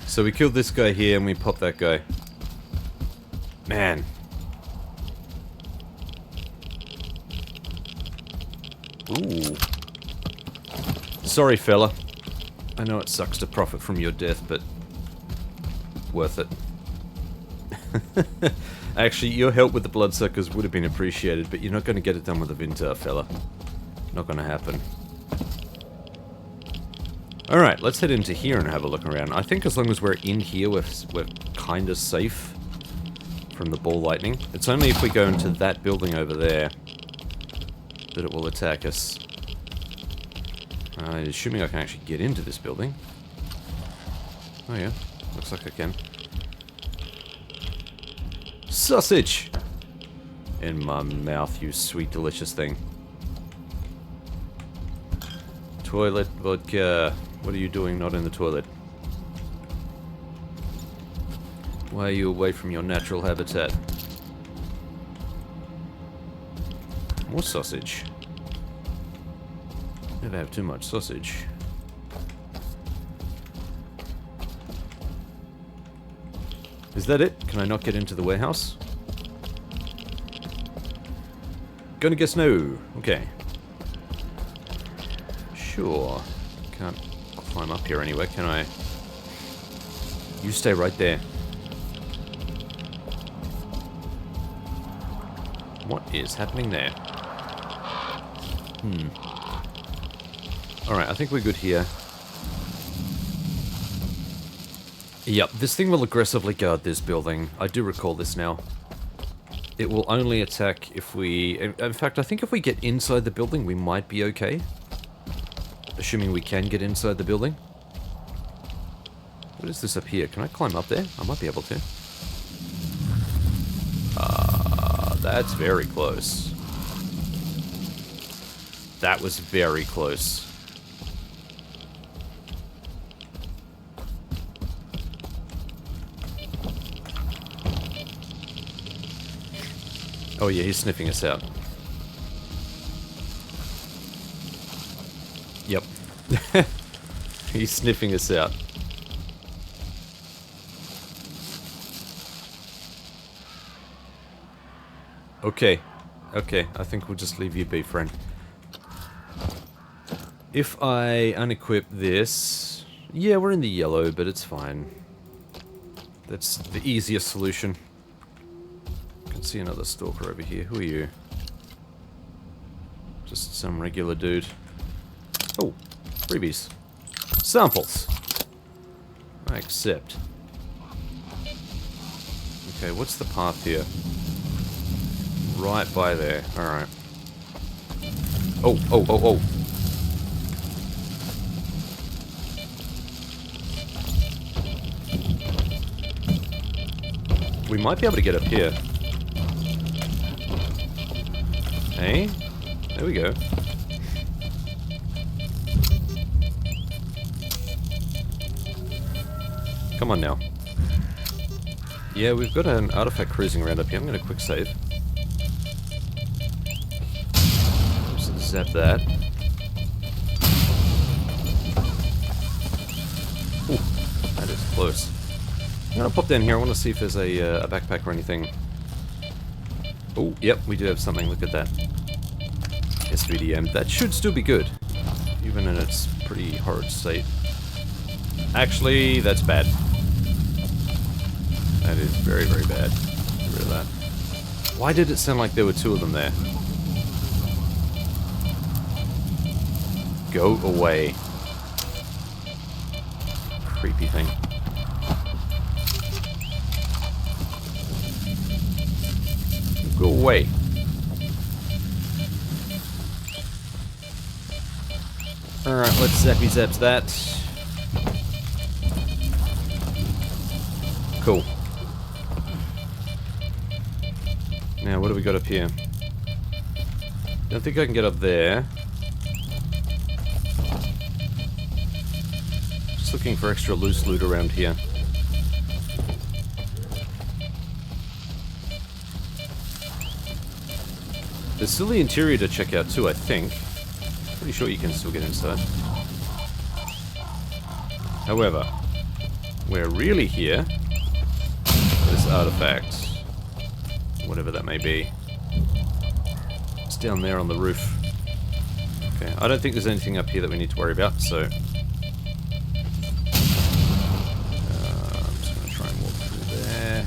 So we killed this guy here and we popped that guy. Man. Ooh. Sorry, fella. I know it sucks to profit from your death, but... worth it. Actually, your help with the bloodsuckers would have been appreciated, but you're not going to get it done with a Vintar, fella. Not going to happen. Alright, let's head into here and have a look around. I think as long as we're in here, we're kind of safe from the ball lightning. It's only if we go into that building over there that it will attack us. Assuming I can actually get into this building. Oh yeah, looks like I can. Sausage! In my mouth, you sweet delicious thing. Toilet, vodka. What are you doing not in the toilet? Why are you away from your natural habitat? More sausage. Never have too much sausage. Is that it? Can I not get into the warehouse? Gonna guess no. Okay. Sure. Can't climb up here anywhere, can I? You stay right there. What is happening there? Alright, I think we're good here. Yep, this thing will aggressively guard this building. I do recall this now. It will only attack if we... In fact, I think if we get inside the building, we might be okay. Assuming we can get inside the building. What is this up here? Can I climb up there? I might be able to. That's very close. That was very close. Oh yeah, he's sniffing us out. Yep. He's sniffing us out. Okay. Okay, I think we'll just leave you be, friend. If I unequip this... Yeah, we're in the yellow, but it's fine. That's the easiest solution. I can see another stalker over here. Who are you? Just some regular dude. Oh, freebies. Samples. I accept. Okay, what's the path here? Right by there. Alright. Oh, oh, oh, oh. We might be able to get up here. Hey? There we go. Come on now. Yeah, we've got an artifact cruising around up here. I'm going to quick save. Just zap that. Ooh, that is close. I'm going to pop down here. I want to see if there's a backpack or anything. Oh, yep, we do have something. Look at that. S3DM. That should still be good. Even in its pretty horrid state. Actually, that's bad. That is very, very bad. Get rid of that. Why did it sound like there were two of them there? Go away. Creepy thing. Go away. Alright, let's zappy zaps that. Cool. Now, what do we got up here? Don't think I can get up there. Just looking for extra loose loot around here. There's still the interior to check out too, I think. Pretty sure you can still get inside. However, we're really here. This artifact, whatever that may be, it's down there on the roof. Okay, I don't think there's anything up here that we need to worry about, so I'm just going to try and walk through there.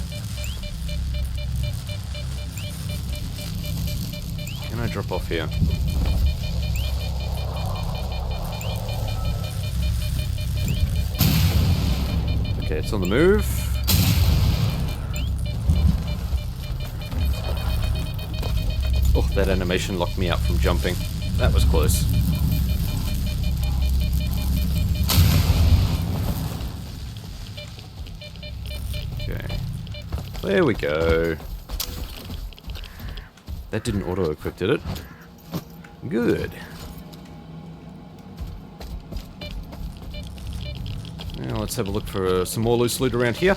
Can I drop off here? Okay, it's on the move. Oh, that animation locked me out from jumping. That was close. Okay. There we go. That didn't auto-equip, did it? Good. Now let's have a look for some more loose loot around here.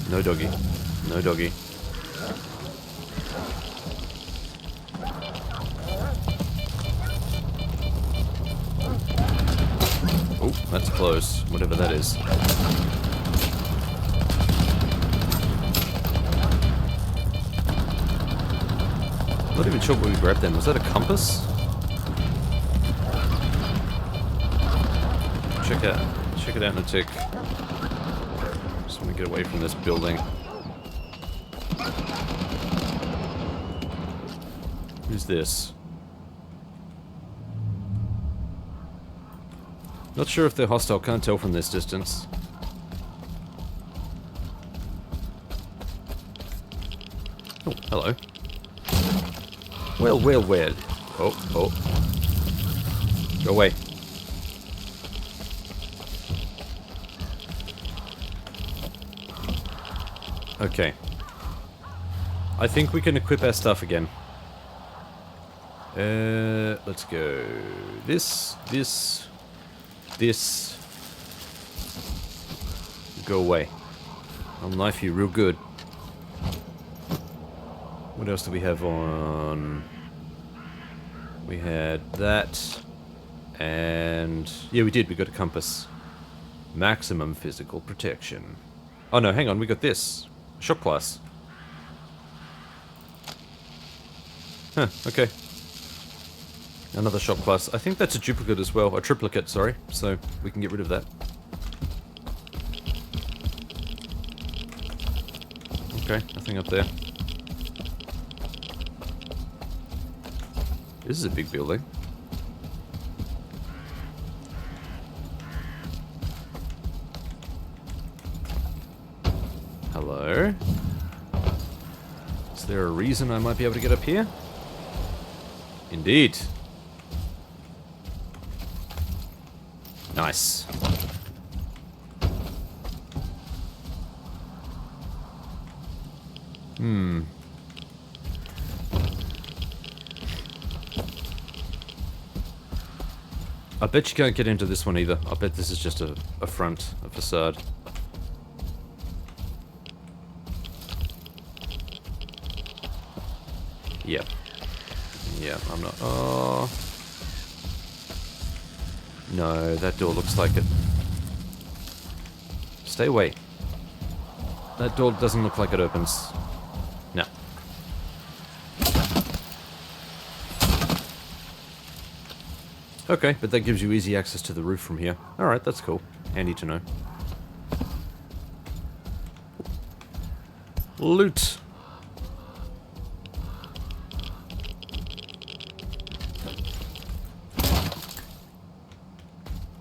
No doggy. No doggy. That's close, whatever that is. Not even sure what we grabbed then. Was that a compass? Check it out in a tick. Just want to get away from this building. Who's this? Not sure if they're hostile, can't tell from this distance. Oh, hello. Well, well, well. Oh, oh. Go away. Okay. I think we can equip our stuff again. Let's go. This. Go away. I'll knife you real good. What else do we have on? We had that. And yeah, we did. We got a compass. Maximum physical protection. Oh no, hang on. We got this. Shock class. Huh, okay. Another shock class. I think that's a duplicate as well. A triplicate, sorry. So we can get rid of that. Okay, nothing up there. This is a big building. Hello? Is there a reason I might be able to get up here? Indeed. Nice. I bet you can't get into this one either. I bet this is just a front, a facade. Yep. Yeah, I'm not... Oh... No, that door looks like it. Stay away. That door doesn't look like it opens. No. Okay, but that gives you easy access to the roof from here. Alright, that's cool. Handy to know. Loot!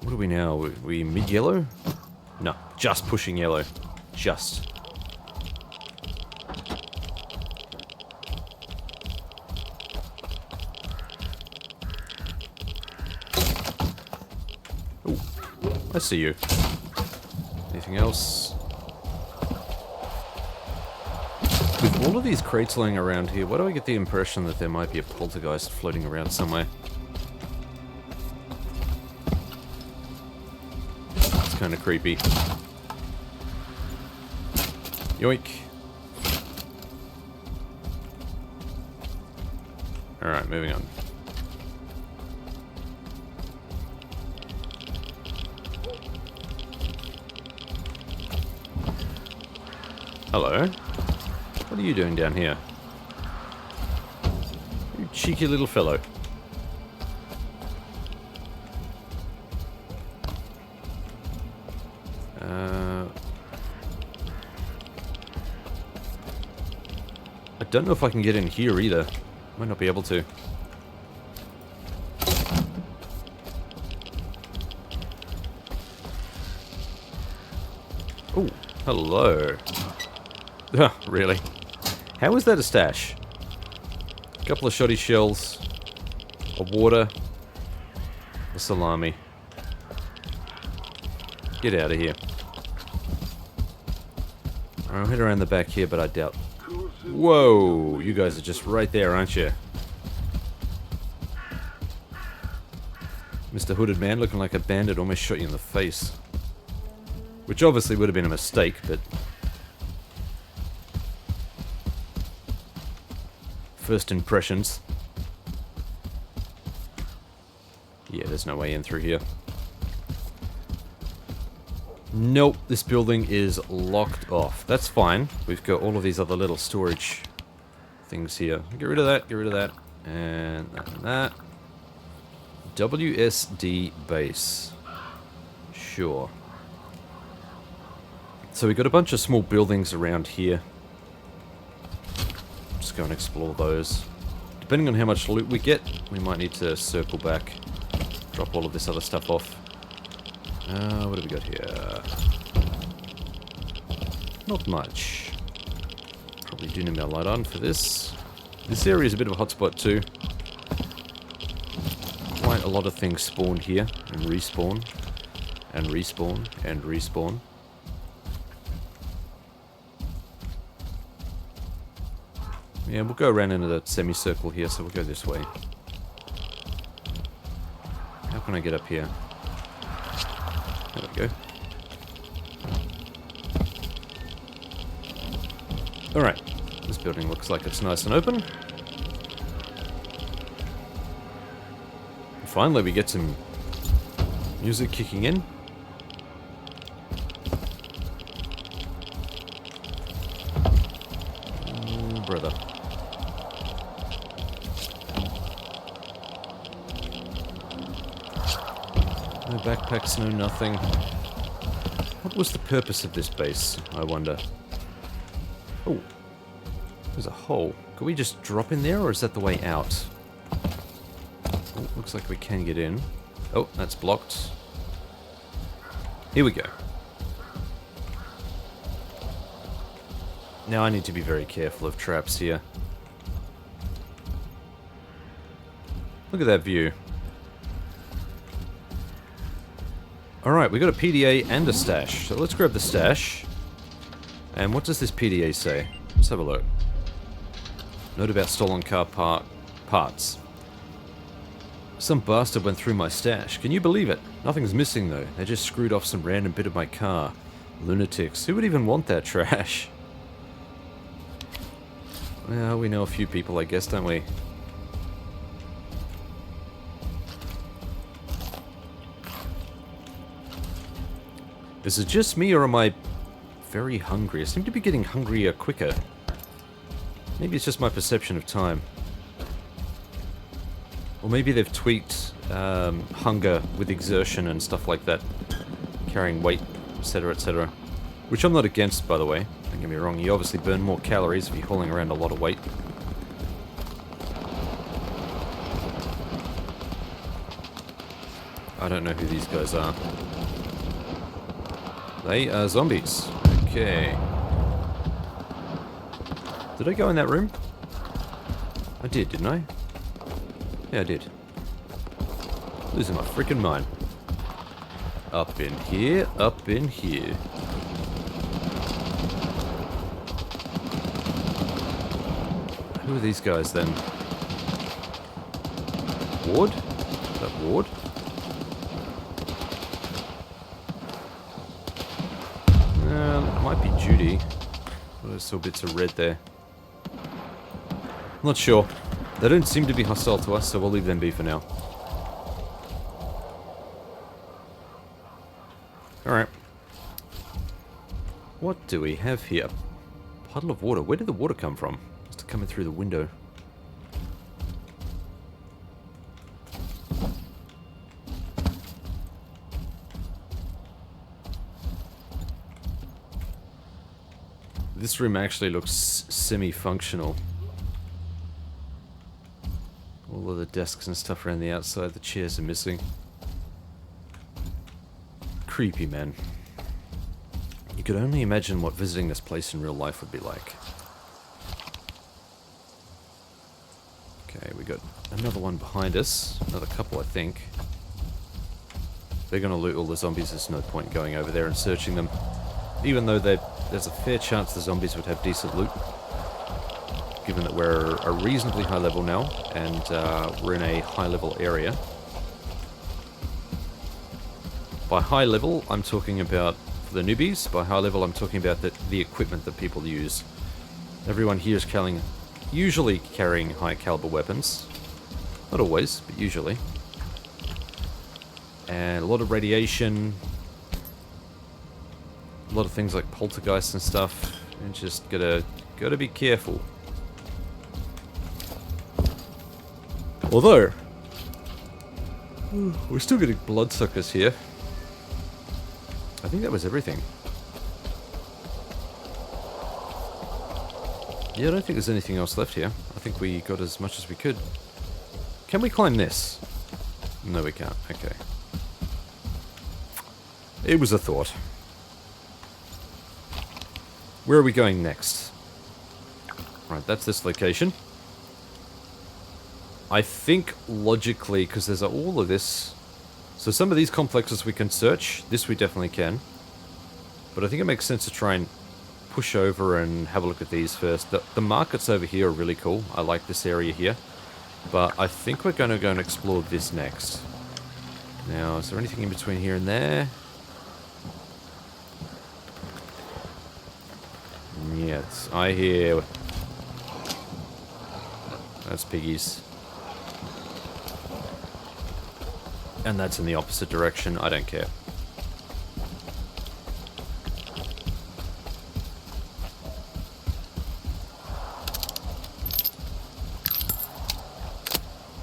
What are we now? We mid-yellow? No, just pushing yellow. Just. Ooh, I see you. Anything else? With all of these crates lying around here, why do I get the impression that there might be a poltergeist floating around somewhere? Kind of creepy. Yoink. Alright, moving on. Hello. What are you doing down here? You cheeky little fellow. I don't know if I can get in here either. Might not be able to. Oh, hello. Really? How is that a stash? A couple of shoddy shells, a water, a salami. Get out of here. I'll head around the back here, but I doubt. Whoa, you guys are just right there, aren't you? Mr. Hooded Man looking like a bandit almost shot you in the face. Which obviously would have been a mistake, but... First impressions. Yeah, there's no way in through here. Nope, this building is locked off. That's fine. We've got all of these other little storage things here. Get rid of that, get rid of that. And that and that. WSD base. Sure. So we've got a bunch of small buildings around here. Just go and explore those. Depending on how much loot we get, we might need to circle back. Drop all of this other stuff off. What have we got here? Not much. Probably do need my light on for this. This area is a bit of a hotspot too. Quite a lot of things spawned here and respawn. And respawn and respawn. Yeah, we'll go around into the semicircle here, so we'll go this way. How can I get up here? There we go. Alright, this building looks like it's nice and open. Finally, we get some music kicking in. Oh, brother. No backpacks, no nothing. What was the purpose of this base, I wonder? Oh, there's a hole. Can we just drop in there, or is that the way out? Oh, looks like we can get in. Oh, that's blocked. Here we go. Now I need to be very careful of traps here. Look at that view. Alright, we got a PDA and a stash. So let's grab the stash. And what does this PDA say? Let's have a look. Note about stolen car parts. Some bastard went through my stash. Can you believe it? Nothing's missing though. They just screwed off some random bit of my car. Lunatics. Who would even want that trash? Well, we know a few people, I guess, don't we? Is it just me, or am I very hungry? I seem to be getting hungrier quicker. Maybe it's just my perception of time. Or maybe they've tweaked hunger with exertion and stuff like that. Carrying weight, etc, etc. Which I'm not against, by the way. Don't get me wrong, you obviously burn more calories if you're hauling around a lot of weight. I don't know who these guys are. They are zombies. Okay. Did I go in that room? I did, didn't I? Yeah, I did. Losing my freaking mind. Up in here, up in here. Who are these guys then? Ward? Is that Ward? Might be Judy. There's still bits of red there. Not sure. They don't seem to be hostile to us, so we'll leave them be for now. Alright. What do we have here? Puddle of water. Where did the water come from? Must have come in through the window. This room actually looks semi-functional. All of the desks and stuff around the outside, the chairs are missing. Creepy, man. You could only imagine what visiting this place in real life would be like. Okay, we got another one behind us. Another couple, I think. They're gonna loot all the zombies, there's no point going over there and searching them. Even though there's a fair chance the zombies would have decent loot. Given that we're a reasonably high level now, and we're in a high level area. By high level, I'm talking about, for the newbies, by high level I'm talking about the equipment that people use. Everyone here is usually carrying high caliber weapons. Not always, but usually. And a lot of radiation. A lot of things like poltergeists and stuff. And just gotta be careful. Although, we're still getting bloodsuckers here. I think that was everything. Yeah, I don't think there's anything else left here. I think we got as much as we could. Can we climb this? No, we can't. Okay. It was a thought. Where are we going next? Right, that's this location. I think logically, because there's all of this... So some of these complexes we can search. This we definitely can. But I think it makes sense to try and push over and have a look at these first. The markets over here are really cool. I like this area here. But I think we're going to go and explore this next. Now, is there anything in between here and there? Yes, I hear... That's piggies. And that's in the opposite direction. I don't care.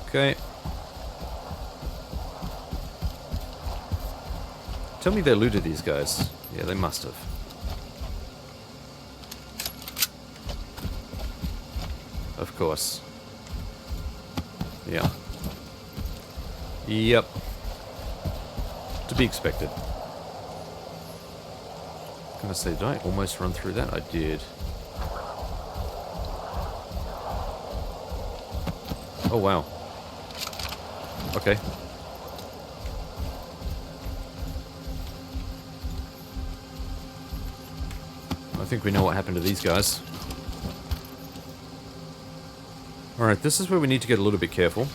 Okay. Tell me they looted these guys. Yeah, they must have. Of course. Yeah. Yep. To be expected. I was gonna say, did I almost run through that? I did. Oh, wow. Okay. I think we know what happened to these guys. Alright, this is where we need to get a little bit careful.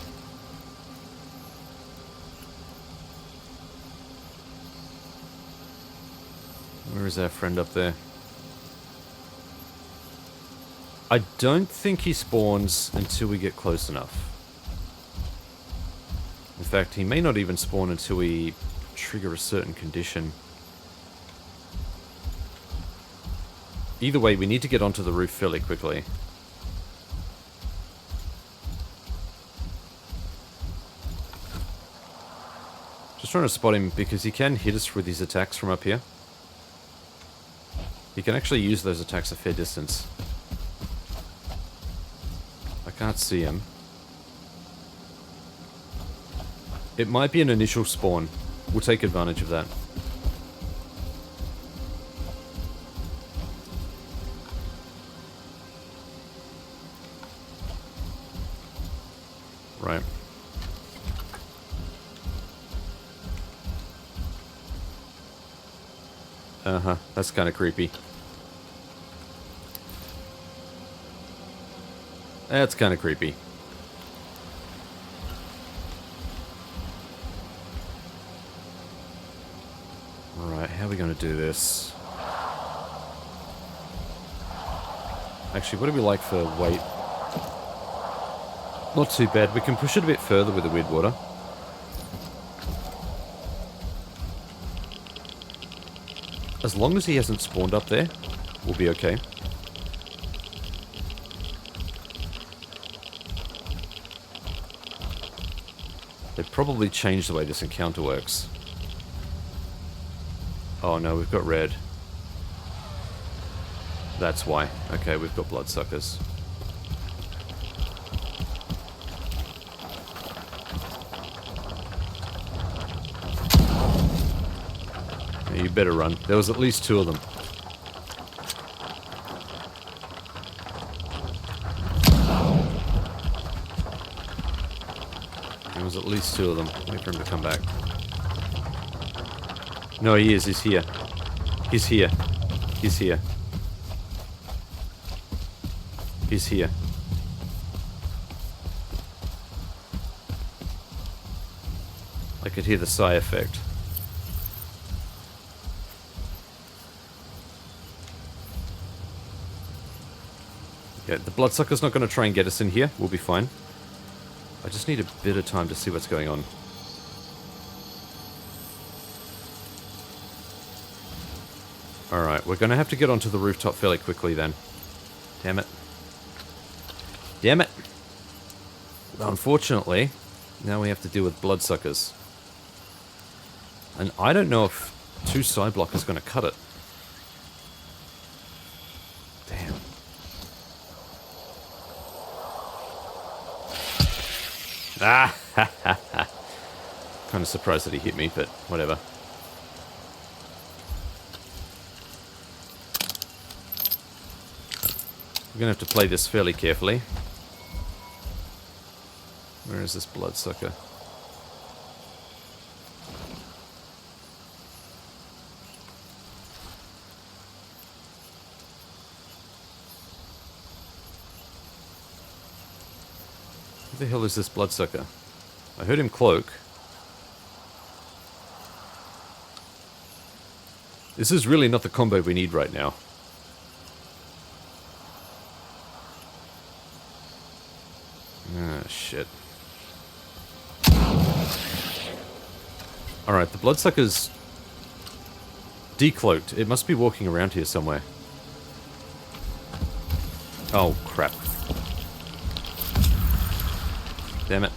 Where is our friend up there? I don't think he spawns until we get close enough. In fact, he may not even spawn until we trigger a certain condition. Either way, we need to get onto the roof fairly quickly. Just trying to spot him because he can hit us with his attacks from up here. He can actually use those attacks a fair distance. I can't see him. It might be an initial spawn. We'll take advantage of that. Right. Uh-huh. That's kind of creepy. That's kind of creepy. Alright, how are we going to do this? Actually, what do we like for weight? Not too bad. We can push it a bit further with the weird water. As long as he hasn't spawned up there, we'll be okay. They've probably changed the way this encounter works. Oh no, we've got red. That's why. Okay, we've got bloodsuckers. Yeah, you better run. There was at least 2 of them. There was at least 2 of them. Wait for him to come back. No, he is. He's here. He's here. He's here. He's here. I could hear the sigh effect. Yeah, the bloodsucker's not going to try and get us in here. We'll be fine. I just need a bit of time to see what's going on. Alright, we're going to have to get onto the rooftop fairly quickly then. Damn it. Damn it! Unfortunately, now we have to deal with bloodsuckers. And I don't know if 2 side block is going to cut it. Damn. Ah! Ha ha ha. Kind of surprised that he hit me, but whatever. We're going to have to play this fairly carefully. Where is this bloodsucker? Who the hell is this bloodsucker? I heard him cloak. This is really not the combo we need right now. Ah, shit. Alright, the bloodsucker's decloaked. It must be walking around here somewhere. Oh, crap. Damn it.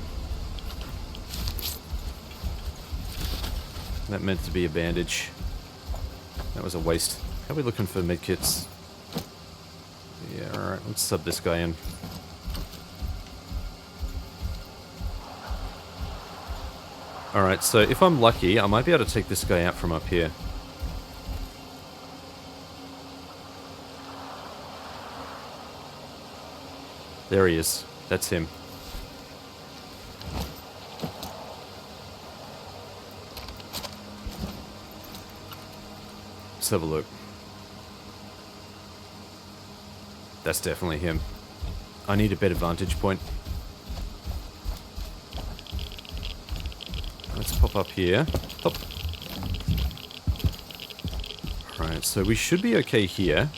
That meant to be a bandage. That was a waste. How are we looking for medkits? Yeah, alright, let's sub this guy in. Alright, so if I'm lucky, I might be able to take this guy out from up here. There he is. That's him. Let's have a look. That's definitely him. I need a better vantage point. Let's pop up here. Hop. Alright, so we should be okay here.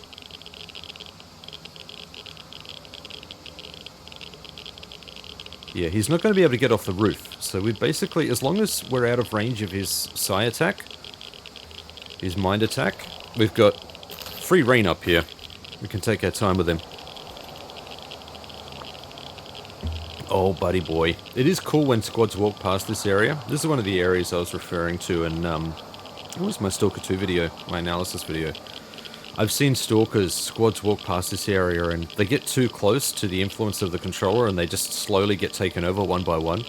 Yeah, he's not going to be able to get off the roof. So we basically, as long as we're out of range of his psi attack, his mind attack, we've got free reign up here. We can take our time with him. Oh, buddy boy. It is cool when squads walk past this area. This is one of the areas I was referring to in, it was my Stalker 2 video, my analysis video. I've seen Stalkers, squads walk past this area and they get too close to the influence of the controller and they just slowly get taken over one by one.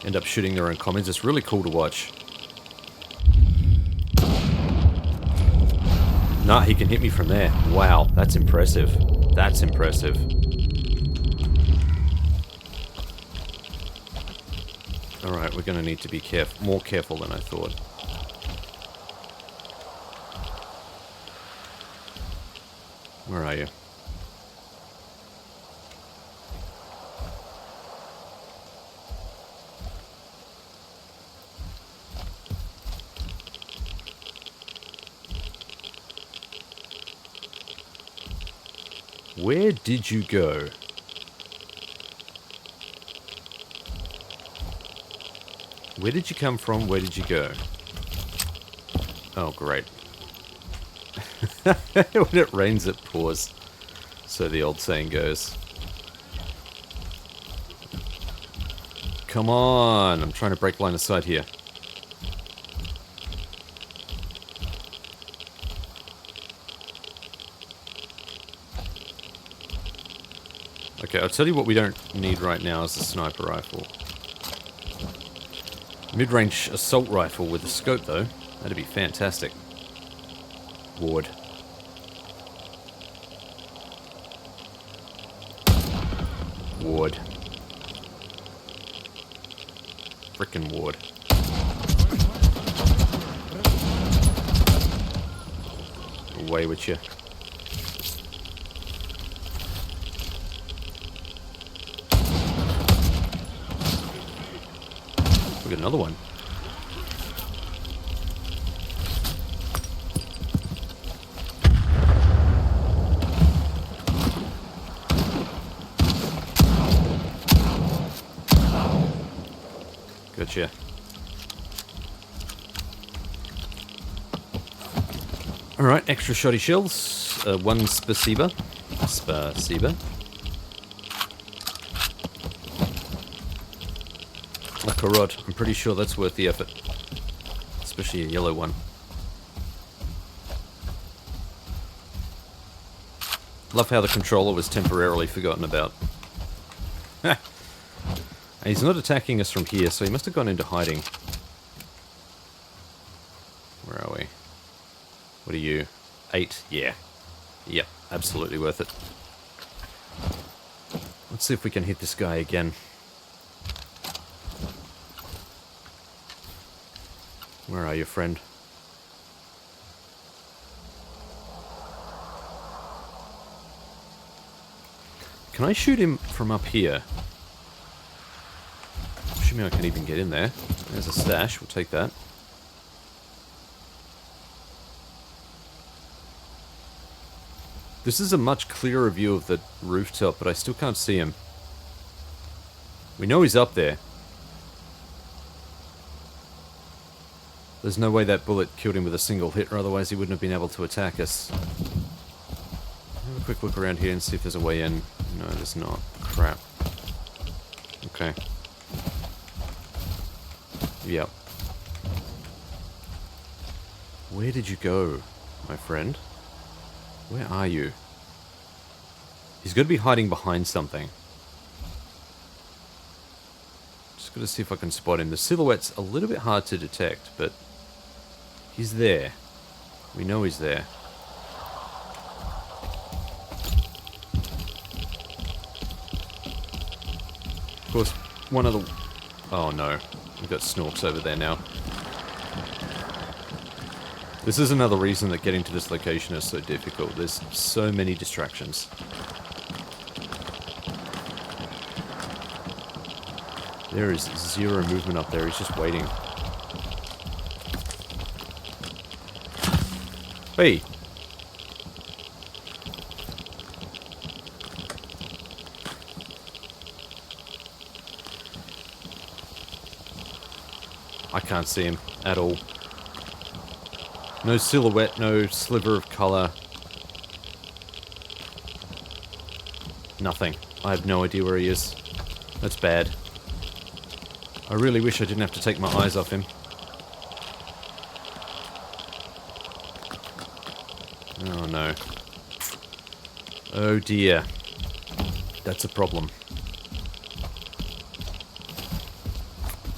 End up shooting their own comets. It's really cool to watch. Nah, he can hit me from there. Wow, that's impressive. That's impressive. Alright, we're going to need to be more careful than I thought. Where are you? Where did you go? Where did you come from? Where did you go? Oh, great. When it rains, it pours. So the old saying goes. Come on! I'm trying to break line of sight here. Okay, I'll tell you what we don't need right now is a sniper rifle. Mid-range assault rifle with a scope, though. That'd be fantastic. Ward. Ward. Frickin' ward. Away with you. We got another one. Gotcha. Alright, extra shoddy shells. One spasiba. Spasiba. A carrot. I'm pretty sure that's worth the effort. Especially a yellow one. Love how the controller was temporarily forgotten about. Ha! He's not attacking us from here, so he must have gone into hiding. Where are we? What are you? 8? Yeah. Yep, absolutely worth it. Let's see if we can hit this guy again. Where are you, friend? Can I shoot him from up here? Assuming I can even get in there. There's a stash, we'll take that. This is a much clearer view of the rooftop, but I still can't see him. We know he's up there. There's no way that bullet killed him with a single hit, or otherwise he wouldn't have been able to attack us. Have a quick look around here and see if there's a way in. No, there's not. Crap. Okay. Yep. Where did you go, my friend? Where are you? He's got to be hiding behind something. Just got to see if I can spot him. The silhouette's a little bit hard to detect, but he's there. We know he's there. Of course, one of the... Oh no. We've got snorks over there now. This is another reason that getting to this location is so difficult. There's so many distractions. There is zero movement up there. He's just waiting. Hey! I can't see him at all. No silhouette, no sliver of color. Nothing. I have no idea where he is. That's bad. I really wish I didn't have to take my eyes off him. Oh no. Oh dear. That's a problem.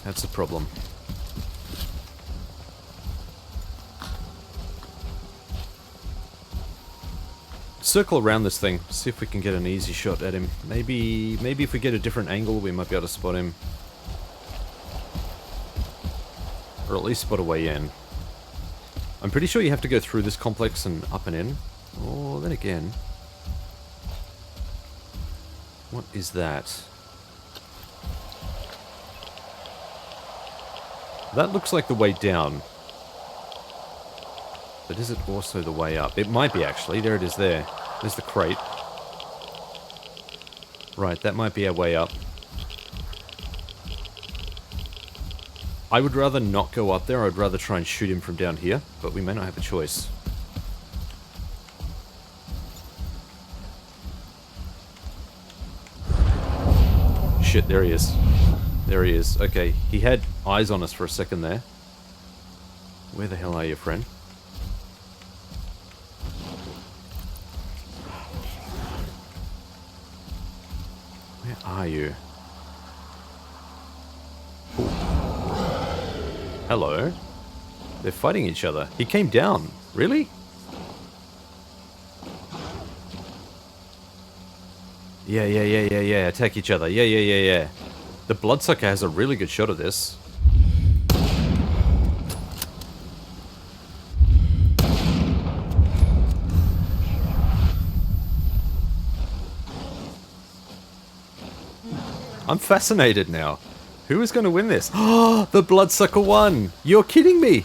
That's a problem. Circle around this thing, see if we can get an easy shot at him. Maybe if we get a different angle, we might be able to spot him. Or at least spot a way in. I'm pretty sure you have to go through this complex and up and in. Oh, then again. What is that? That looks like the way down. But is it also the way up? It might be, actually. There it is there. There's the crate. Right, that might be our way up. I would rather not go up there. I'd rather try and shoot him from down here. But we may not have a choice. Shit, there he is. There he is. Okay, he had eyes on us for a second there. Where the hell are you, friend? Where are you? Ooh. Hello? They're fighting each other. He came down. Really? Yeah. Attack each other. Yeah. The bloodsucker has a really good shot of this. I'm fascinated now. Who is going to win this? Oh, the bloodsucker won! You're kidding me!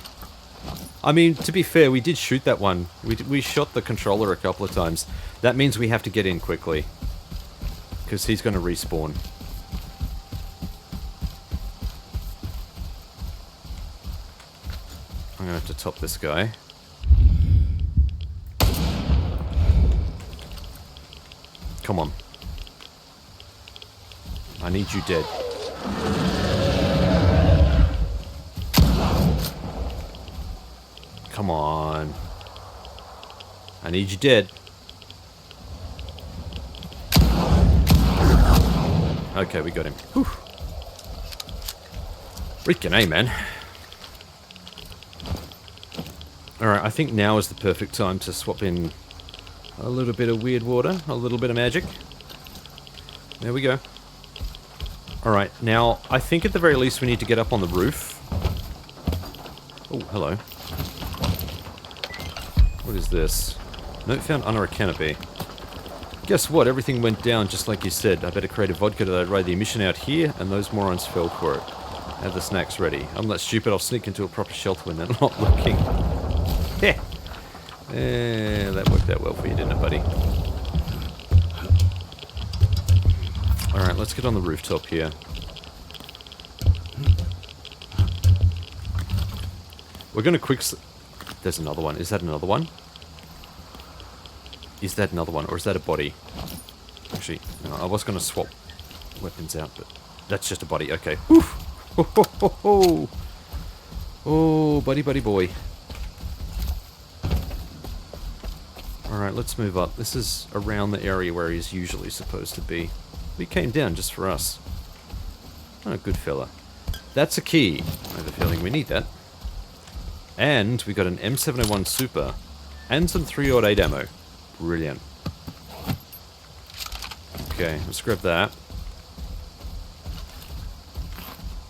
I mean, to be fair, we did shoot that one. We shot the controller a couple of times. That means we have to get in quickly. Because he's going to respawn. I'm going to have to top this guy. Come on. I need you dead. Come on. I need you dead. Okay, we got him. Whew. Freaking A, man. Alright, I think now is the perfect time to swap in a little bit of weird water, a little bit of magic. There we go. Alright, now, I think at the very least we need to get up on the roof. Oh, hello. What is this? Note found under a canopy. Guess what? Everything went down just like you said. I better create a vodka to ride the emission out here, and those morons fell for it. Have the snacks ready. I'm not stupid, I'll sneak into a proper shelter when they're not looking. Heh! That worked out well for you, didn't it, buddy? Alright, let's get on the rooftop here. We're gonna There's another one. Is that another one? Is that another one? Or is that a body? Actually, no, I was gonna swap weapons out, but that's just a body. Okay. Woof! Ho ho ho ho! Oh, buddy boy. Alright, let's move up. This is around the area where he's usually supposed to be. He came down just for us. Oh, good fella. That's a key. I have a feeling we need that. And we got an M701 Super. And some 308 ammo. Brilliant. Okay, let's grab that.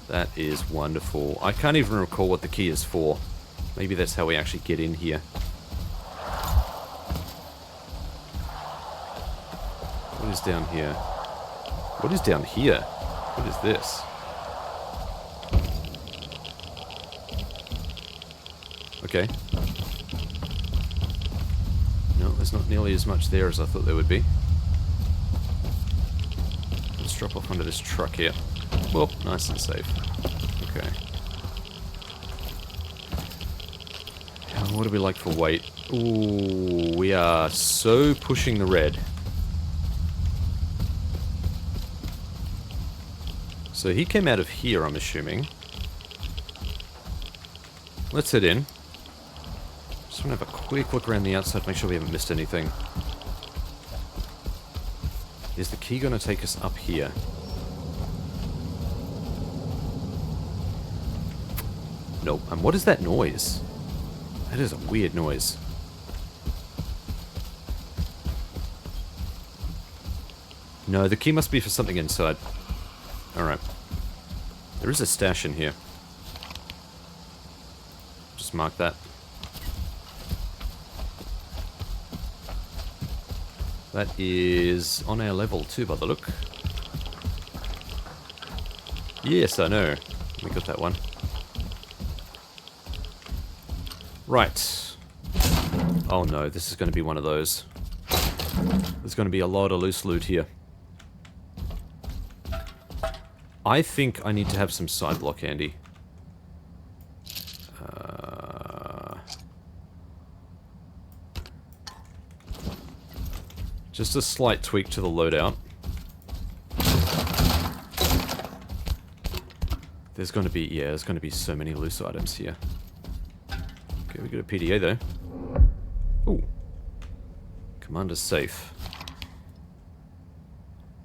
That is wonderful. I can't even recall what the key is for. Maybe that's how we actually get in here. What is down here? What is down here? What is this? Okay. No, there's not nearly as much there as I thought there would be. Let's drop off under this truck here. Well, nice and safe. Okay. What do we like for weight? Ooh, we are so pushing the red. So he came out of here, I'm assuming. Let's head in. Just want to have a quick look around the outside, make sure we haven't missed anything. Is the key going to take us up here? Nope. And what is that noise? That is a weird noise. No, the key must be for something inside. Alright. There is a stash in here. Just mark that. That is on our level too, by the look. Yes, I know. We got that one. Right. Oh no, this is going to be one of those. There's going to be a lot of loose loot here. I think I need to have some side block handy. Just a slight tweak to the loadout. There's going to be, yeah, there's going to be so many loose items here. Okay, we got a PDA though. Ooh. Commander's safe.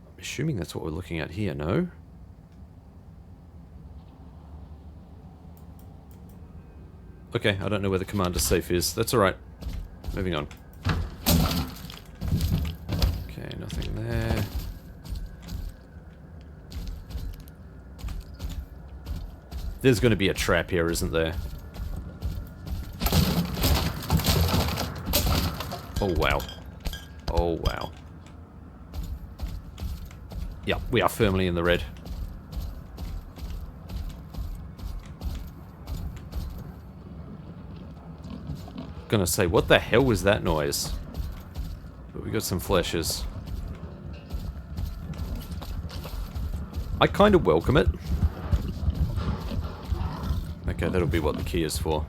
I'm assuming that's what we're looking at here, no? Okay, I don't know where the commander's safe is. That's alright. Moving on. Okay, nothing there. There's going to be a trap here, isn't there? Oh, wow. Oh, wow. Yeah, we are firmly in the red. Gonna say, what the hell was that noise? But we got some flashes. I kind of welcome it. Okay, that'll be what the key is for.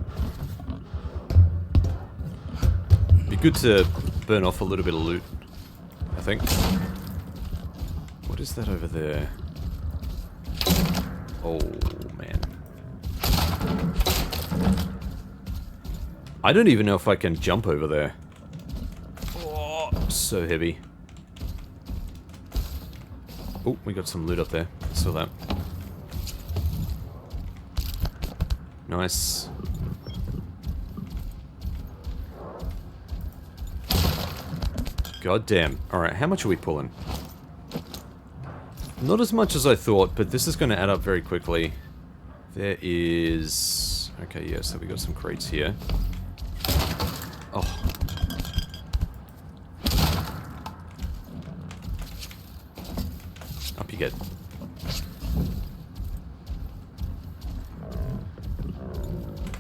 Be good to burn off a little bit of loot, I think. What is that over there? Oh, man. I don't even know if I can jump over there. Oh, so heavy. Oh, we got some loot up there. Saw that. Nice. God damn. Alright, how much are we pulling? Not as much as I thought, but this is going to add up very quickly. There is... Okay, yeah, so we got some crates here. Oh. Up you get.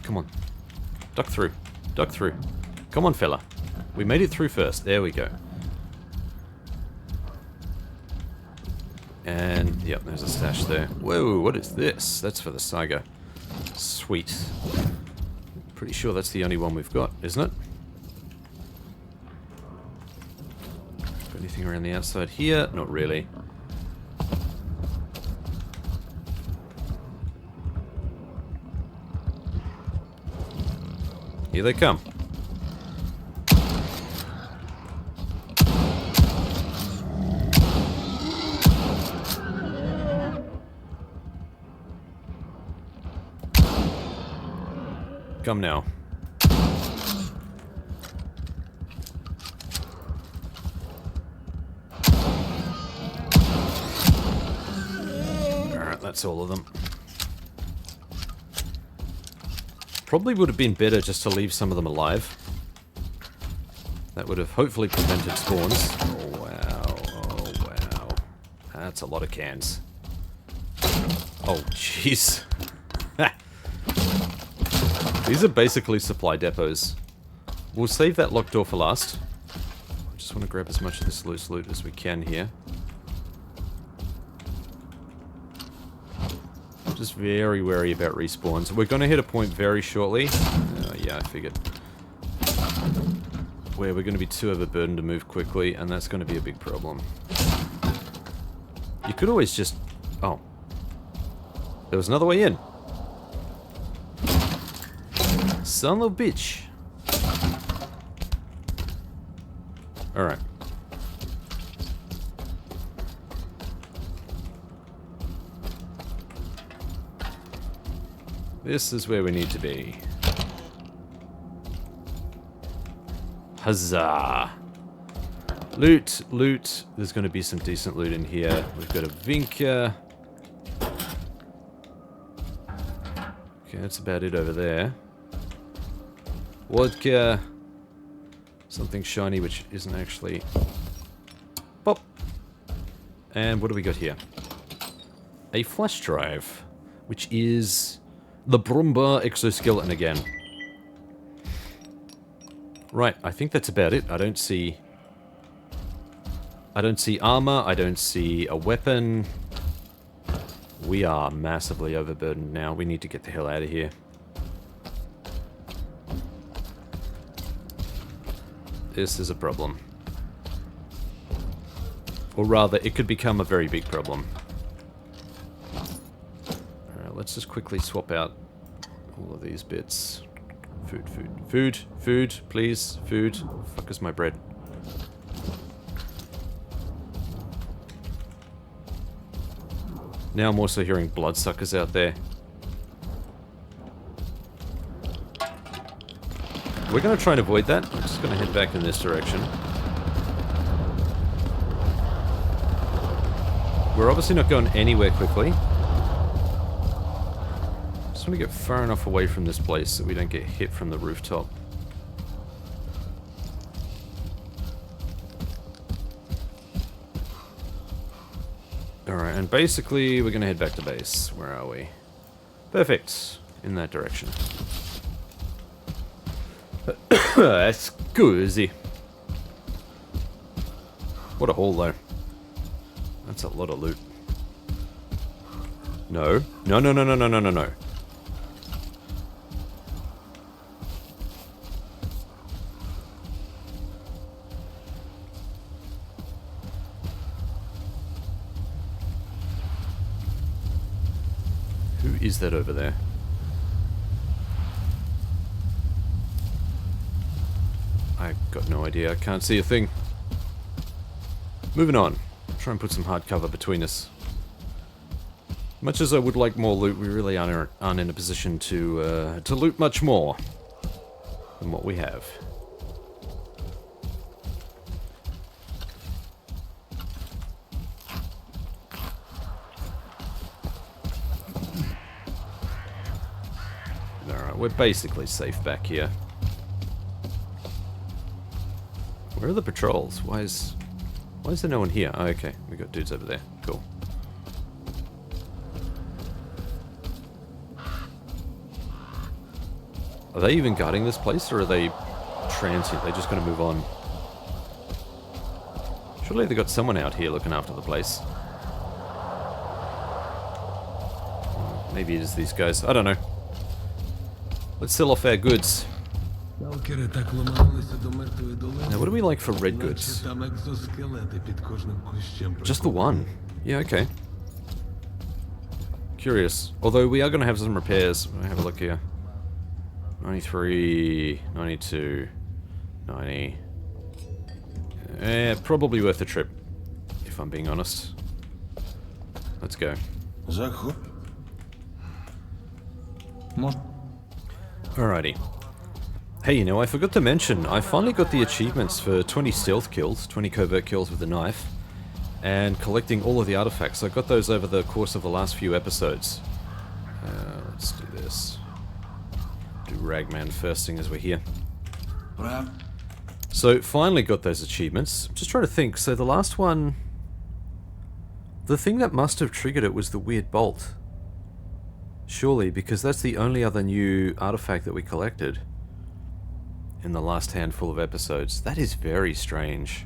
Come on. Duck through. Duck through. Come on, fella. We made it through first. There we go. And, yep, there's a stash there. Whoa, what is this? That's for the Saga. Sweet. Pretty sure that's the only one we've got, isn't it? Got anything around the outside here? Not really. Here they come. Come now. Alright, that's all of them. Probably would have been better just to leave some of them alive. That would have hopefully prevented spawns. Oh wow, oh wow. That's a lot of cans. Oh jeez. These are basically supply depots. We'll save that locked door for last. I just want to grab as much of this loose loot as we can here. Just very wary about respawns. We're going to hit a point very shortly. Yeah, I figured. Where we're going to be too overburdened to move quickly, and that's going to be a big problem. You could always just... Oh. There was another way in. Son of a bitch. Alright. This is where we need to be. Huzzah! Loot, loot. There's going to be some decent loot in here. We've got a Vinca. Okay, that's about it over there. Vodka. Something shiny which isn't actually... Pop! And what do we got here? A flash drive, which is the Brumba exoskeleton again. Right, I think that's about it. I don't see armor, I don't see a weapon. We are massively overburdened now. We need to get the hell out of here. This is a problem. Or rather, it could become a very big problem. Alright, let's just quickly swap out all of these bits. Food, food, food, food, please, food. Fuck is my bread? Now I'm also hearing bloodsuckers out there. We're going to try and avoid that. I'm just going to head back in this direction. We're obviously not going anywhere quickly. Just want to get far enough away from this place so we don't get hit from the rooftop. Alright, and basically we're going to head back to base. Where are we? Perfect. In that direction. Scusi. What a haul, though. That's a lot of loot. No. No, no, no, no, no, no, no, no. is that over there? I got no idea. I can't see a thing. Moving on. Try and put some hard cover between us. Much as I would like more loot, we really aren't in a position to loot much more than what we have. Alright, we're basically safe back here. Where are the patrols? Why is there no one here? Oh, okay, we got dudes over there. Cool. Are they even guarding this place, or are they transient? They're just going to move on. Surely they got someone out here looking after the place. Maybe it is these guys. I don't know. Let's sell off our goods. Сталкери так ломанулися до мертвої долини. Now, what do we like for red goods? Там екзоскелети під кожним кущем. Just the one. Yeah, okay. Curious. Although we are going to have some repairs. Let me have a look here. 93, 92, 90. Probably worth the trip, if I'm being honest. Let's go. Заход. Может. Alrighty. Hey, you know, I forgot to mention, I finally got the achievements for 20 stealth kills, 20 covert kills with the knife, and collecting all of the artifacts. I got those over the course of the last few episodes. Let's do this. Do Ragman first thing as we're here. So, finally got those achievements. I'm just trying to think, so the last one... The thing that must have triggered it was the weird bolt. Surely, because that's the only other new artifact that we collected in the last handful of episodes. That is very strange.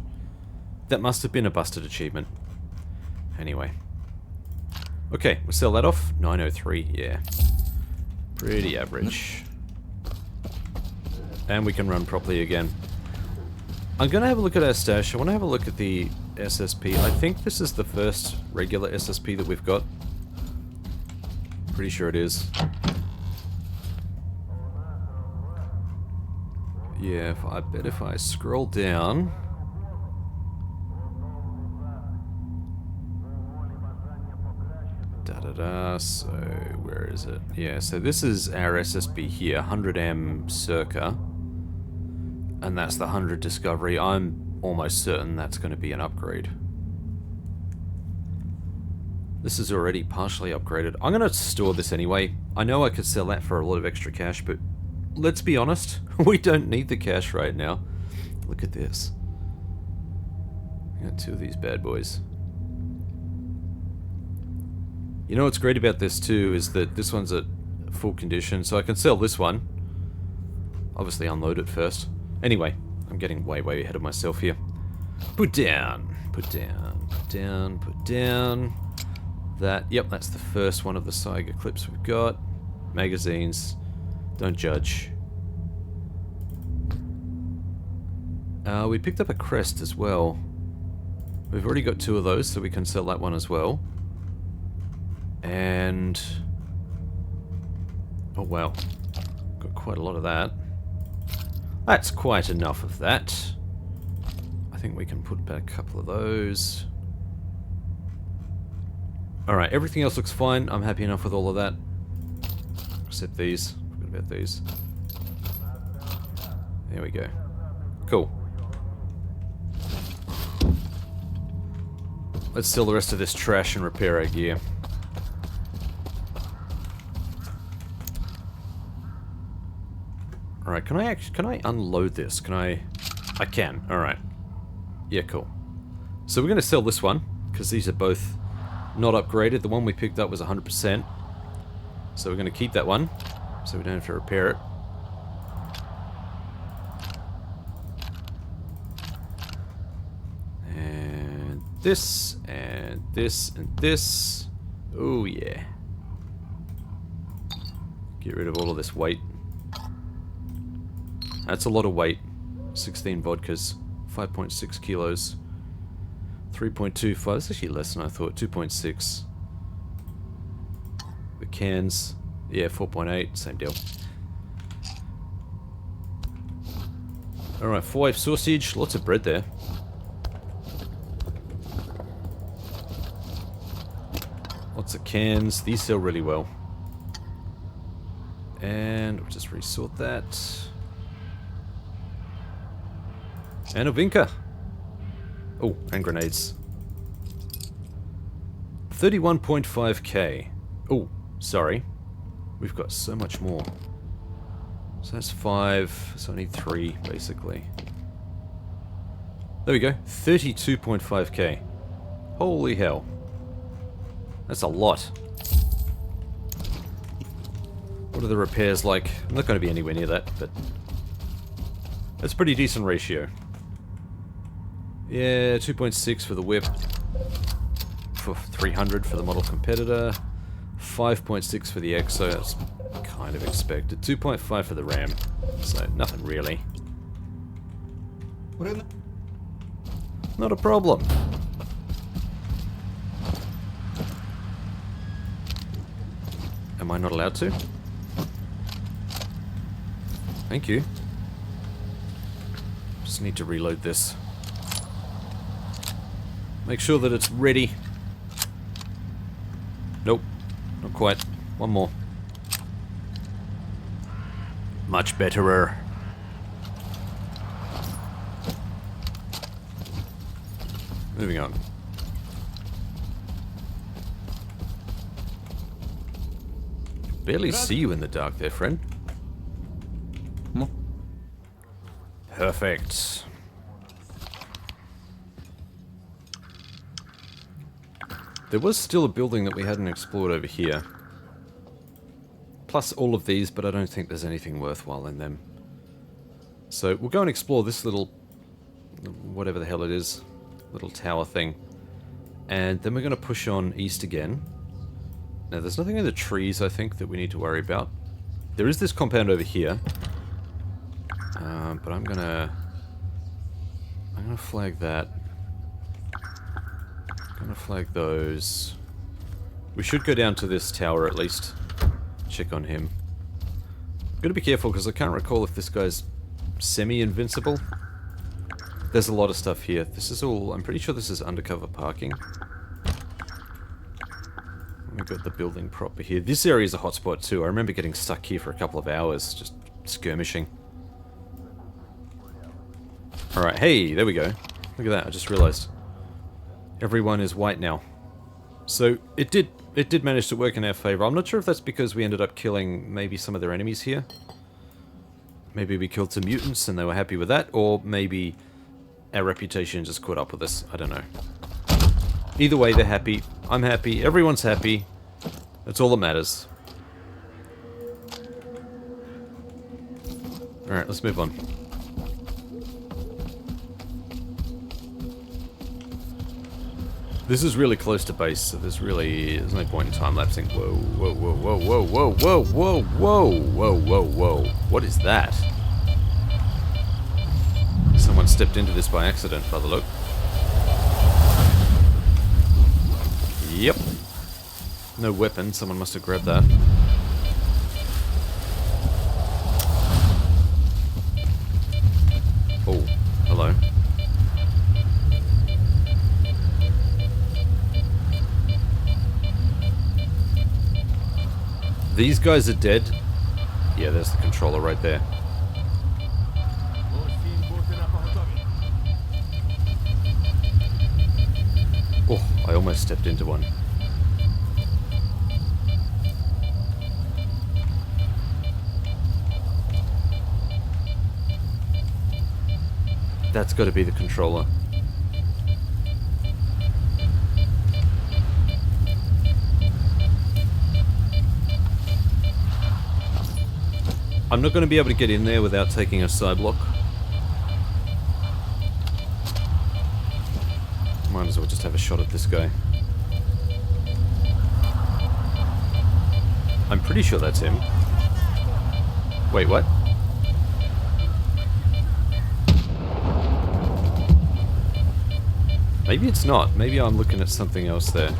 That must have been a busted achievement. Anyway. Okay, we'll sell that off. 903, yeah. Pretty average. And we can run properly again. I'm going to have a look at our stash. I want to have a look at the SSP. I think this is the first regular SSP that we've got. Pretty sure it is. Yeah, I bet if I scroll down... so where is it? Yeah, so this is our SSP here, 100M circa. And that's the 100 discovery. I'm almost certain that's going to be an upgrade. This is already partially upgraded. I'm going to store this anyway. I know I could sell that for a lot of extra cash, but let's be honest, we don't need the cash right now. Look at this. I got two of these bad boys. You know what's great about this too is that this one's at full condition, so I can sell this one. Obviously unload it first. Anyway, I'm getting way ahead of myself here. Put down, put down, put down, put down. That, yep, that's the first one of the Saiga clips we've got. Magazines, don't judge. We picked up a crest as well. We've already got two of those, so we can sell that one as well. And... oh wow, got quite a lot of that. That's quite enough of that. I think we can put back a couple of those. Alright, everything else looks fine. I'm happy enough with all of that. Except these. Forgot about these. There we go. Cool. Let's steal the rest of this trash and repair our gear. Alright, can I unload this? Can I can, alright. Yeah, cool. So we're gonna sell this one, because these are both not upgraded. The one we picked up was 100%. So we're gonna keep that one, so we don't have to repair it. And this, and this, and this. Oh yeah. Get rid of all of this weight. That's a lot of weight. 16 vodkas. 5.6 kilos. 3.25. That's actually less than I thought. 2.6. The cans, yeah, 4.8, same deal. Alright, 4-wave sausage, lots of bread there. Lots of cans, these sell really well. And we'll just resort that. And a Vinca. Oh, and grenades. 31.5k. Oh, sorry. We've got so much more. So that's 5, so I need 3, basically. There we go, 32.5k. Holy hell. That's a lot. What are the repairs like? I'm not going to be anywhere near that, but... that's a pretty decent ratio. Yeah, 2.6 for the whip. For 300 for the model competitor. 5.6 for the EXO, that's kind of expected. 2.5 for the RAM, so nothing really. Not a problem. Am I not allowed to? Thank you. Just need to reload this. Make sure that it's ready. Nope, not quite. One more. Much betterer. Moving on. Barely see you in the dark there, friend. Perfect. There was still a building that we hadn't explored over here. Plus all of these, but I don't think there's anything worthwhile in them. So we'll go and explore this little... whatever the hell it is. Little tower thing. And then we're going to push on east again. Now there's nothing in the trees, I think, that we need to worry about. There is this compound over here. But I'm gonna flag that. I'm gonna flag those. We should go down to this tower at least. Check on him. I'm gonna be careful because I can't recall if this guy's semi-invincible. There's a lot of stuff here. This is all... I'm pretty sure this is undercover parking. We've got the building proper here. This area is a hotspot too. I remember getting stuck here for a couple of hours, just skirmishing. Alright, hey, there we go. Look at that, I just realized. Everyone is white now. So, it did manage to work in our favor. I'm not sure if that's because we ended up killing maybe some of their enemies here. Maybe we killed some mutants and they were happy with that, or maybe our reputation just caught up with us. I don't know. Either way, they're happy. I'm happy. Everyone's happy. That's all that matters. Alright, let's move on. This is really close to base, so there's no point in time-lapsing. Whoa, whoa, whoa, whoa, whoa, whoa, whoa, whoa, whoa, whoa, whoa, whoa. What is that? Someone stepped into this by accident, by the look. Yep. No weapon, someone must have grabbed that. Oh, hello. These guys are dead. Yeah, there's the controller right there. Oh, I almost stepped into one. That's got to be the controller. I'm not going to be able to get in there without taking a side block. Might as well just have a shot at this guy. I'm pretty sure that's him. Wait, what? Maybe it's not. Maybe I'm looking at something else there.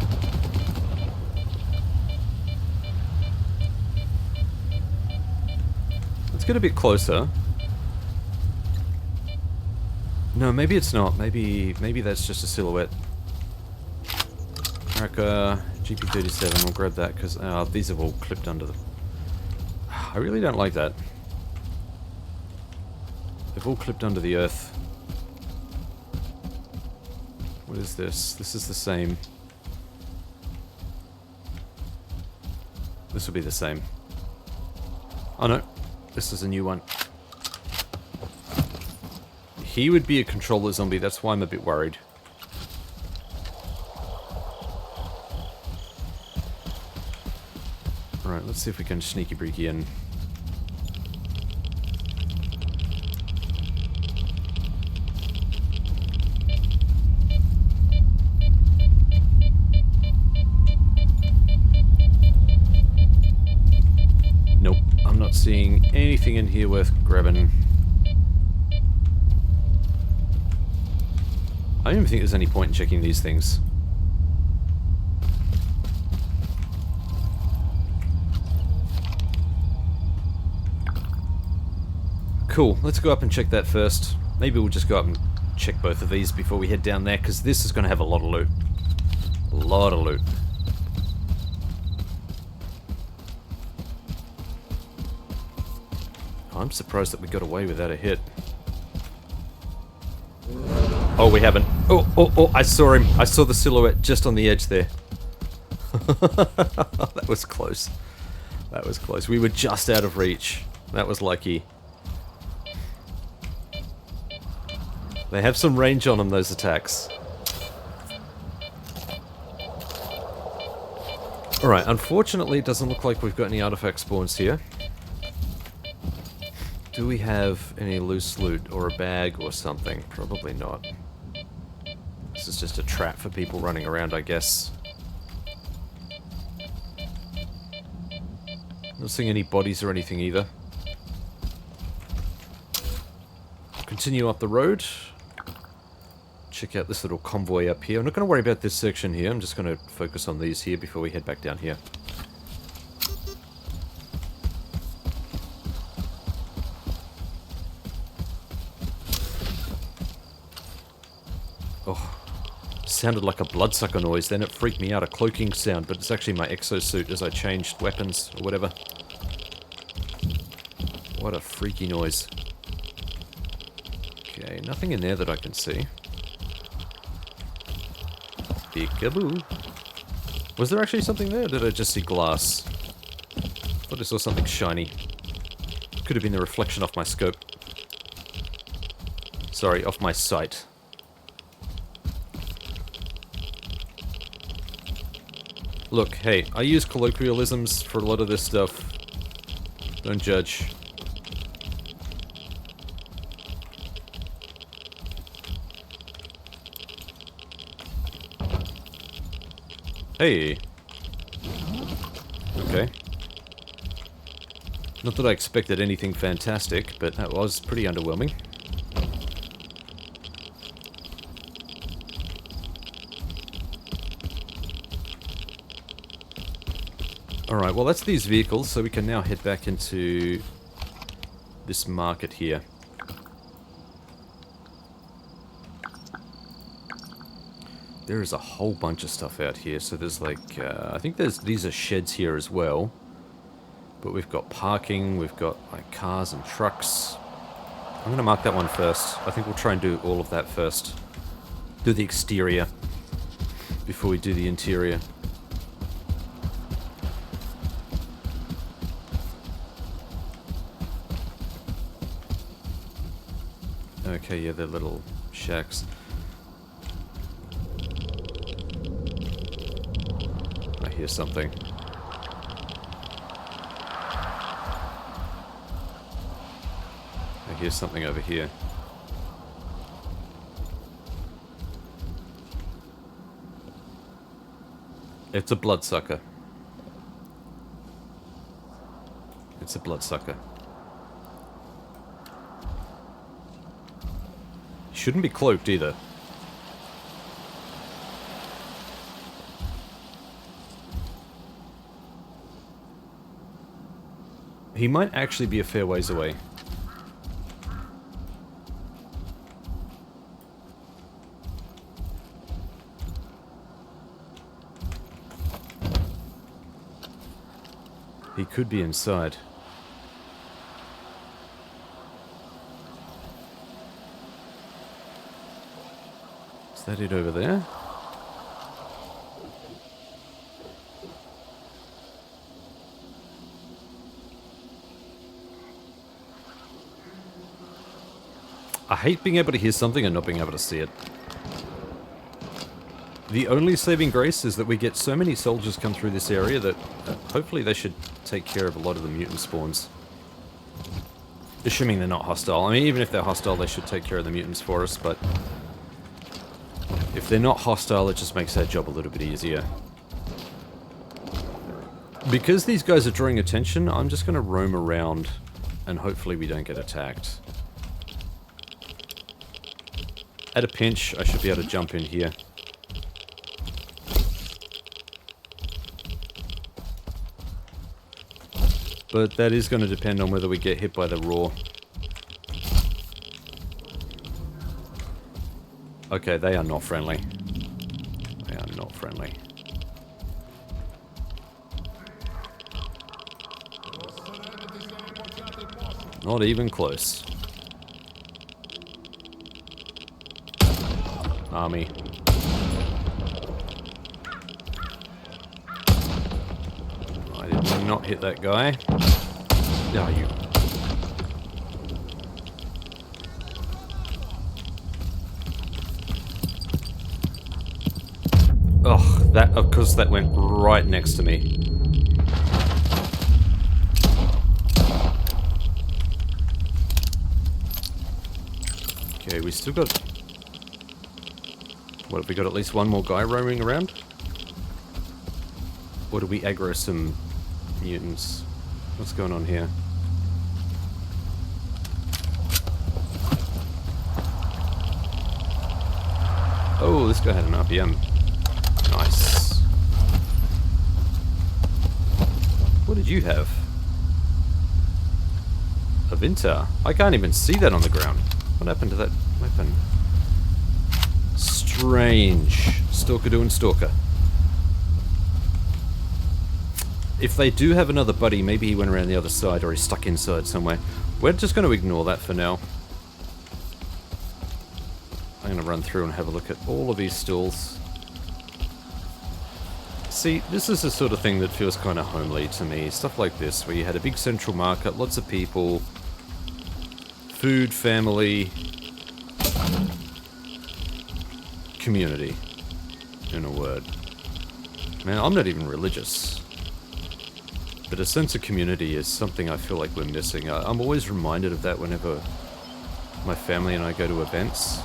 Let's get a bit closer. No, maybe it's not. Maybe that's just a silhouette. America, GP37, we'll grab that because these have all clipped under the... I really don't like that. They've all clipped under the earth. What is this? This is the same. This will be the same. Oh no, this is a new one. He would be a controller zombie, that's why I'm a bit worried. Alright, let's see if we can sneaky breaky in. Nope, I'm not seeing anything in here worth grabbing. I don't even think there's any point in checking these things. Cool, let's go up and check that first. Maybe we'll just go up and check both of these before we head down there, because this is going to have a lot of loot. A lot of loot. I'm surprised that we got away without a hit. Oh, we haven't. Oh, I saw him. I saw the silhouette just on the edge there. That was close. That was close. We were just out of reach. That was lucky. They have some range on them, those attacks. Alright, unfortunately it doesn't look like we've got any artifact spawns here. Do we have any loose loot or a bag or something? Probably not. This is just a trap for people running around, I guess. Not seeing any bodies or anything either. Continue up the road. Check out this little convoy up here. I'm not going to worry about this section here. I'm just going to focus on these here before we head back down here. Oh, sounded like a bloodsucker noise, then it freaked me out, a cloaking sound, but it's actually my exosuit as I changed weapons or whatever. What a freaky noise. Okay, nothing in there that I can see. Peekaboo. Was there actually something there, or did I just see glass? Thought I saw something shiny. Could have been the reflection off my scope. Sorry, off my sight. Look, hey, I use colloquialisms for a lot of this stuff. Don't judge. Hey. Okay. Not that I expected anything fantastic, but that was pretty underwhelming. Alright, well that's these vehicles, so we can now head back into this market here. There is a whole bunch of stuff out here, so there's like, I think these are sheds here as well. But we've got parking, we've got like cars and trucks. I'm going to mark that one first. I think we'll try and do all of that first. Do the exterior before we do the interior. Okay, yeah, they're little shacks. I hear something. I hear something over here. It's a bloodsucker. It's a bloodsucker. Shouldn't be cloaked either. He might actually be a fair ways away. He could be inside. Is that it over there? I hate being able to hear something and not being able to see it. The only saving grace is that we get so many soldiers come through this area that hopefully they should take care of a lot of the mutant spawns. Assuming they're not hostile. I mean, even if they're hostile, they should take care of the mutants for us, but if they're not hostile, it just makes our job a little bit easier. Because these guys are drawing attention, I'm just going to roam around and hopefully we don't get attacked. At a pinch, I should be able to jump in here. But that is going to depend on whether we get hit by the roar. Okay, they are not friendly. They are not friendly. Not even close. Army. I did not hit that guy. Oh, you. Oh, that, of course, that went right next to me. Okay, we still got... What, have we got at least one more guy roaming around? Or do we aggro some mutants? What's going on here? Oh, this guy had an RPM. Nice. What did you have? A Vintar. I can't even see that on the ground. What happened to that weapon? Strange. Stalker doing Stalker. If they do have another buddy, maybe he went around the other side or he's stuck inside somewhere. We're just going to ignore that for now. I'm going to run through and have a look at all of these stalls. See, this is the sort of thing that feels kind of homely to me. Stuff like this, where you had a big central market, lots of people, food, family, community, in a word. Man, I'm not even religious. But a sense of community is something I feel like we're missing. I'm always reminded of that whenever my family and I go to events.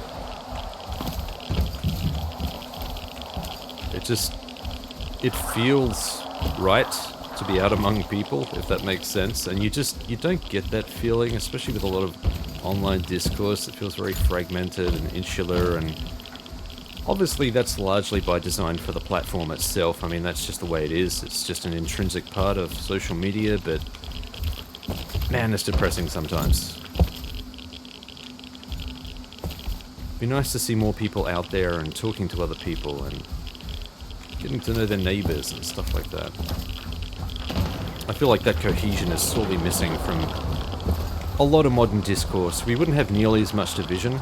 It feels right to be out among people, if that makes sense. And you don't get that feeling, especially with a lot of online discourse. It feels very fragmented and insular, and obviously that's largely by design for the platform itself. I mean, that's just the way it is. It's just an intrinsic part of social media, but man, it's depressing sometimes. It'd be nice to see more people out there and talking to other people and getting to know their neighbors and stuff like that. I feel like that cohesion is sorely missing from a lot of modern discourse. We wouldn't have nearly as much division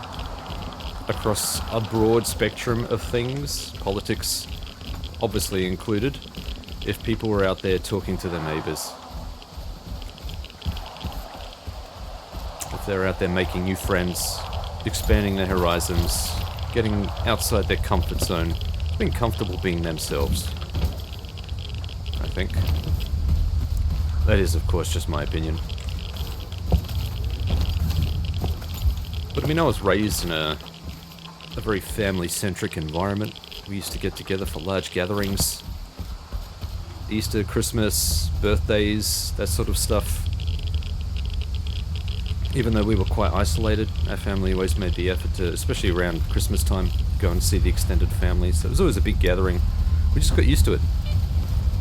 across a broad spectrum of things, politics obviously included, if people were out there talking to their neighbors. If they're out there making new friends, expanding their horizons, getting outside their comfort zone, being comfortable being themselves, I think. That is, of course, just my opinion. But I mean, I was raised in a very family-centric environment. We used to get together for large gatherings. Easter, Christmas, birthdays, that sort of stuff. Even though we were quite isolated, our family always made the effort to, especially around Christmas time, go and see the extended family. So it was always a big gathering. We just got used to it.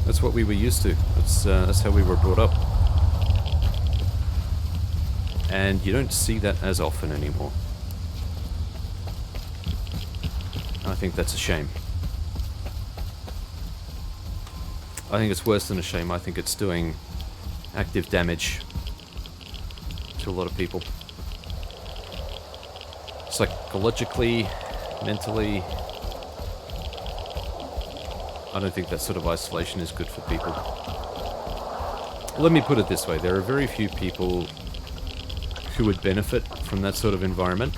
That's what we were used to. That's how we were brought up. And you don't see that as often anymore. I think that's a shame. I think it's worse than a shame. I think it's doing active damage to a lot of people. Psychologically, mentally. I don't think that sort of isolation is good for people. Let me put it this way. There are very few people who would benefit from that sort of environment.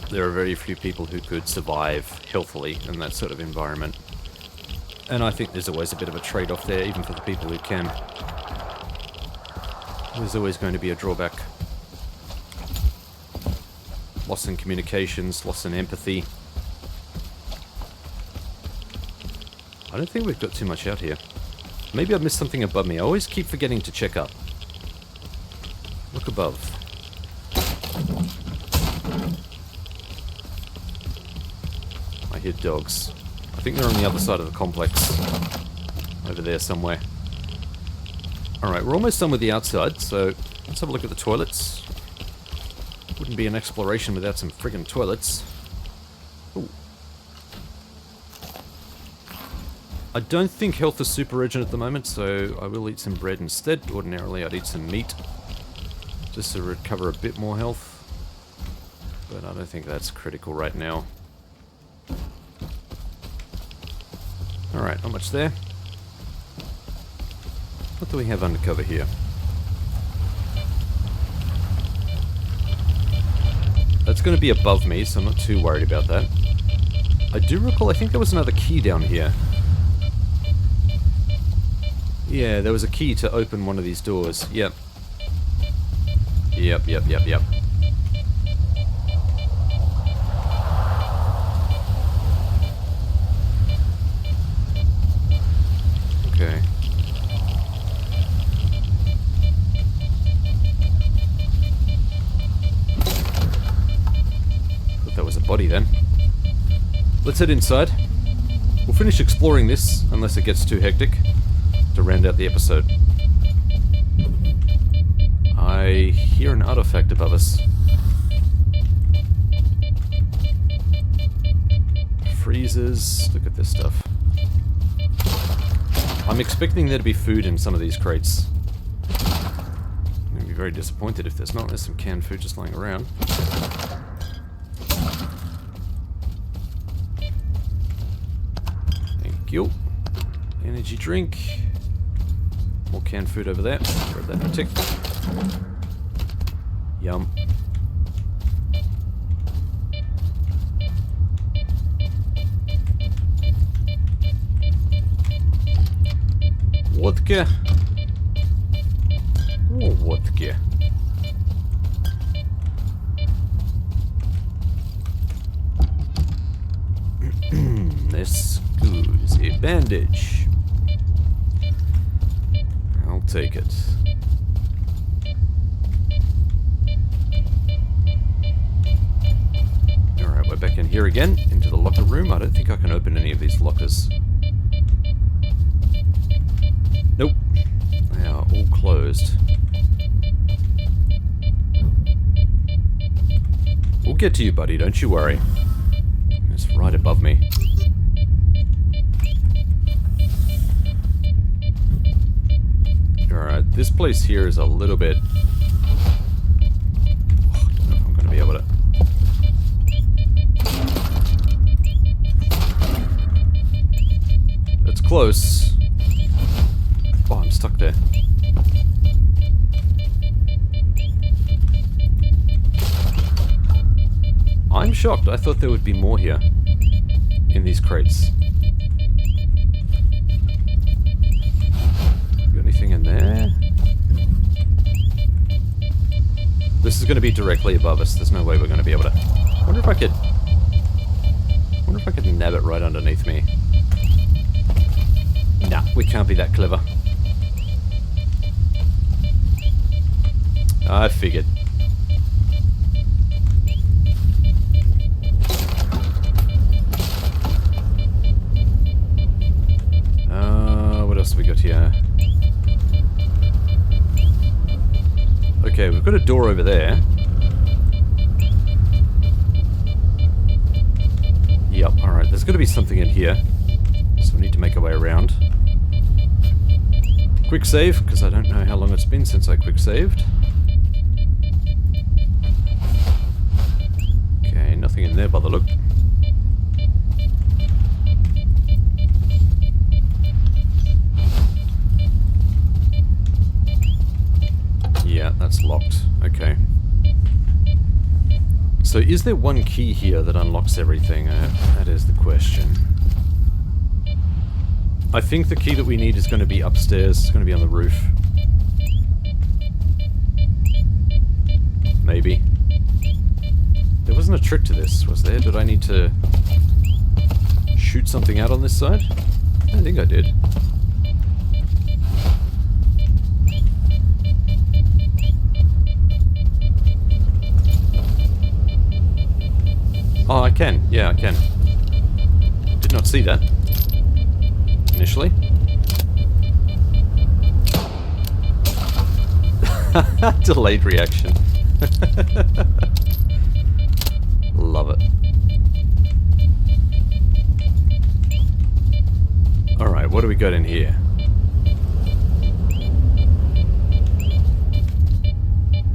There are very few people who could survive healthily in that sort of environment. And I think there's always a bit of a trade-off there, even for the people who can. There's always going to be a drawback. Loss in communications, loss in empathy. I don't think we've got too much out here. Maybe I've missed something above me. I always keep forgetting to check up. Look above. I hear dogs. I think they're on the other side of the complex. Over there somewhere. Alright, we're almost done with the outside, so let's have a look at the toilets. Wouldn't be an exploration without some friggin' toilets. Ooh. I don't think health is super urgent at the moment, so I will eat some bread instead. Ordinarily I'd eat some meat, just to recover a bit more health. But I don't think that's critical right now. Alright, not much there. What do we have undercover here? That's going to be above me, so I'm not too worried about that. I do recall, I think there was another key down here. Yeah, there was a key to open one of these doors. Yep. Yep. Okay. Thought that was a body then. Let's head inside. We'll finish exploring this, unless it gets too hectic, to round out the episode. I hear an artifact above us. Freezers. Look at this stuff. I'm expecting there to be food in some of these crates. I'm going to be very disappointed if there's not. There's some canned food just lying around. Thank you. Energy drink. More canned food over there. Grab that in a tick. Yum. Vodka. Oh, vodka. Excuse a bandage. I'll take it. Alright, we're back in here again, into the locker room. I don't think I can open any of these lockers. Nope. They are all closed. We'll get to you, buddy, don't you worry. It's right above me. Alright, this place here is a little bit... Oh, I don't know if I'm going to be able to... It's close. Oh, I'm stuck there. I'm shocked. I thought there would be more here. In these crates. Got anything in there? This is going to be directly above us. There's no way we're going to be able to... I wonder if I could nab it right underneath me. Nah, we can't be that clever. I figured. What else have we got here? got a door over there. Yep, alright. There's got to be something in here. So we need to make our way around. Quick save, because I don't know how long it's been since I quick saved. Okay, nothing in there by the look. Yeah, that's locked. Okay. So is there one key here that unlocks everything? That is the question. I think the key that we need is going to be upstairs. It's going to be on the roof. Maybe. There wasn't a trick to this, was there? Did I need to shoot something out on this side? I think I did. Oh, I can. Yeah, I can. Did not see that. Initially. Delayed reaction. Love it. Alright, what do we got in here?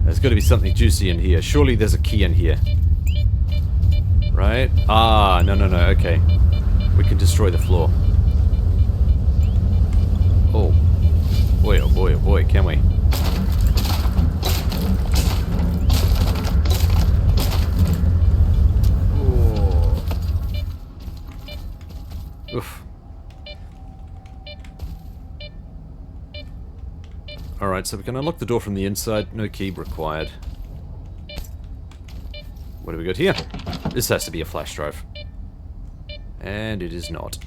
There's got to be something juicy in here. Surely there's a key in here. Right? Ah, no, okay. We can destroy the floor. Oh. Oh boy, can we? Oh. Oof. Alright, so we can unlock the door from the inside. No key required. What do we got here? This has to be a flash drive. And it is not.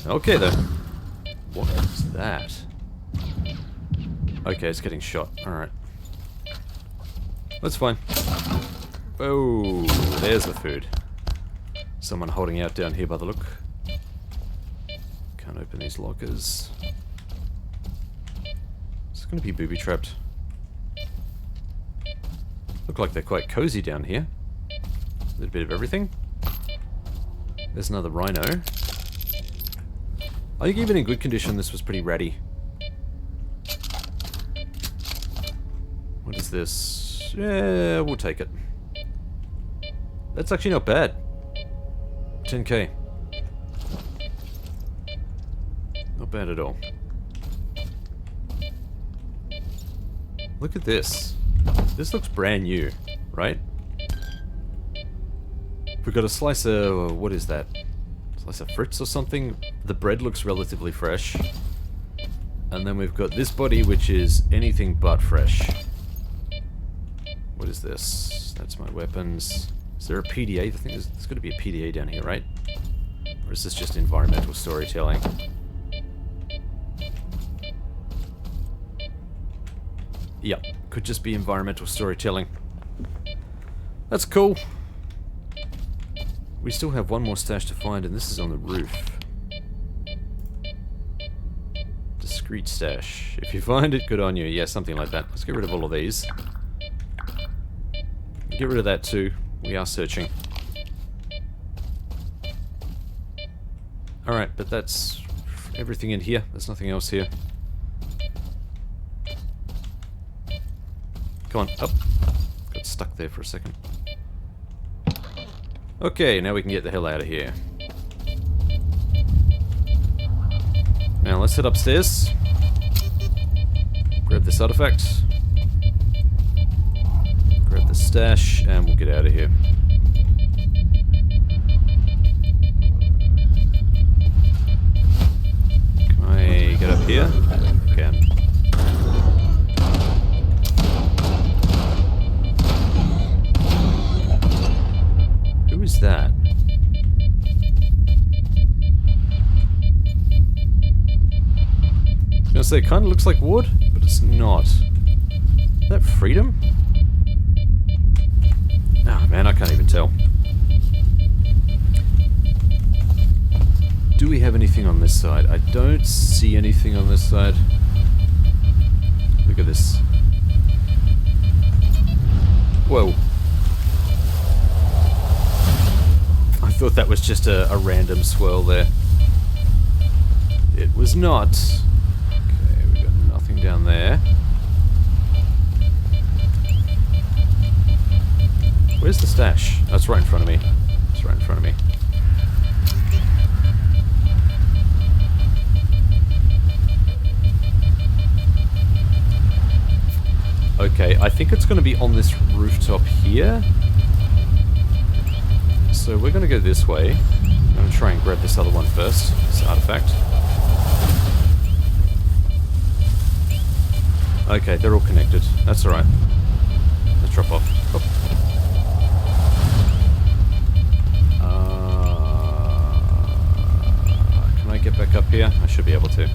Okay, though. What is that? Okay, it's getting shot. Alright. That's fine. Oh, there's the food. Someone holding out down here by the look. Can't open these lockers. It's going to be booby-trapped. Look like they're quite cozy down here. A little bit of everything. There's another rhino. I think even in good condition this was pretty ratty. What is this? Yeah, we'll take it. That's actually not bad. 10k. Not bad at all. Look at this. This looks brand new, right? We've got a slice of... what is that? Slice of Fritz or something? The bread looks relatively fresh. And then we've got this body, which is anything but fresh. What is this? That's my weapons. Is there a PDA? I think there's got to be a PDA down here, right? Or is this just environmental storytelling? Yep, could just be environmental storytelling. That's cool. We still have one more stash to find, and this is on the roof. Discreet stash. If you find it, good on you. Yeah, something like that. Let's get rid of all of these. Get rid of that too. We are searching. Alright, but that's everything in here. There's nothing else here. Come on, up. Got stuck there for a second. Okay, now we can get the hell out of here. Now let's head upstairs. Grab this artifact. Grab the stash, and we'll get out of here. Can I get up here? Can. Who is that? I was gonna say, it kind of looks like wood, but it's not. Is that Freedom? Oh man, I can't even tell. Do we have anything on this side? I don't see anything on this side. Look at this. Whoa. I thought that was just a random swirl there. It was not. Okay, we got nothing down there. Where's the stash? Oh, it's right in front of me. It's right in front of me. Okay, I think it's going to be on this rooftop here. So we're going to go this way. I'm going to try and grab this other one first, this artifact. Okay, they're all connected. That's alright. Let's drop off. Oh. Can I get back up here? I should be able to.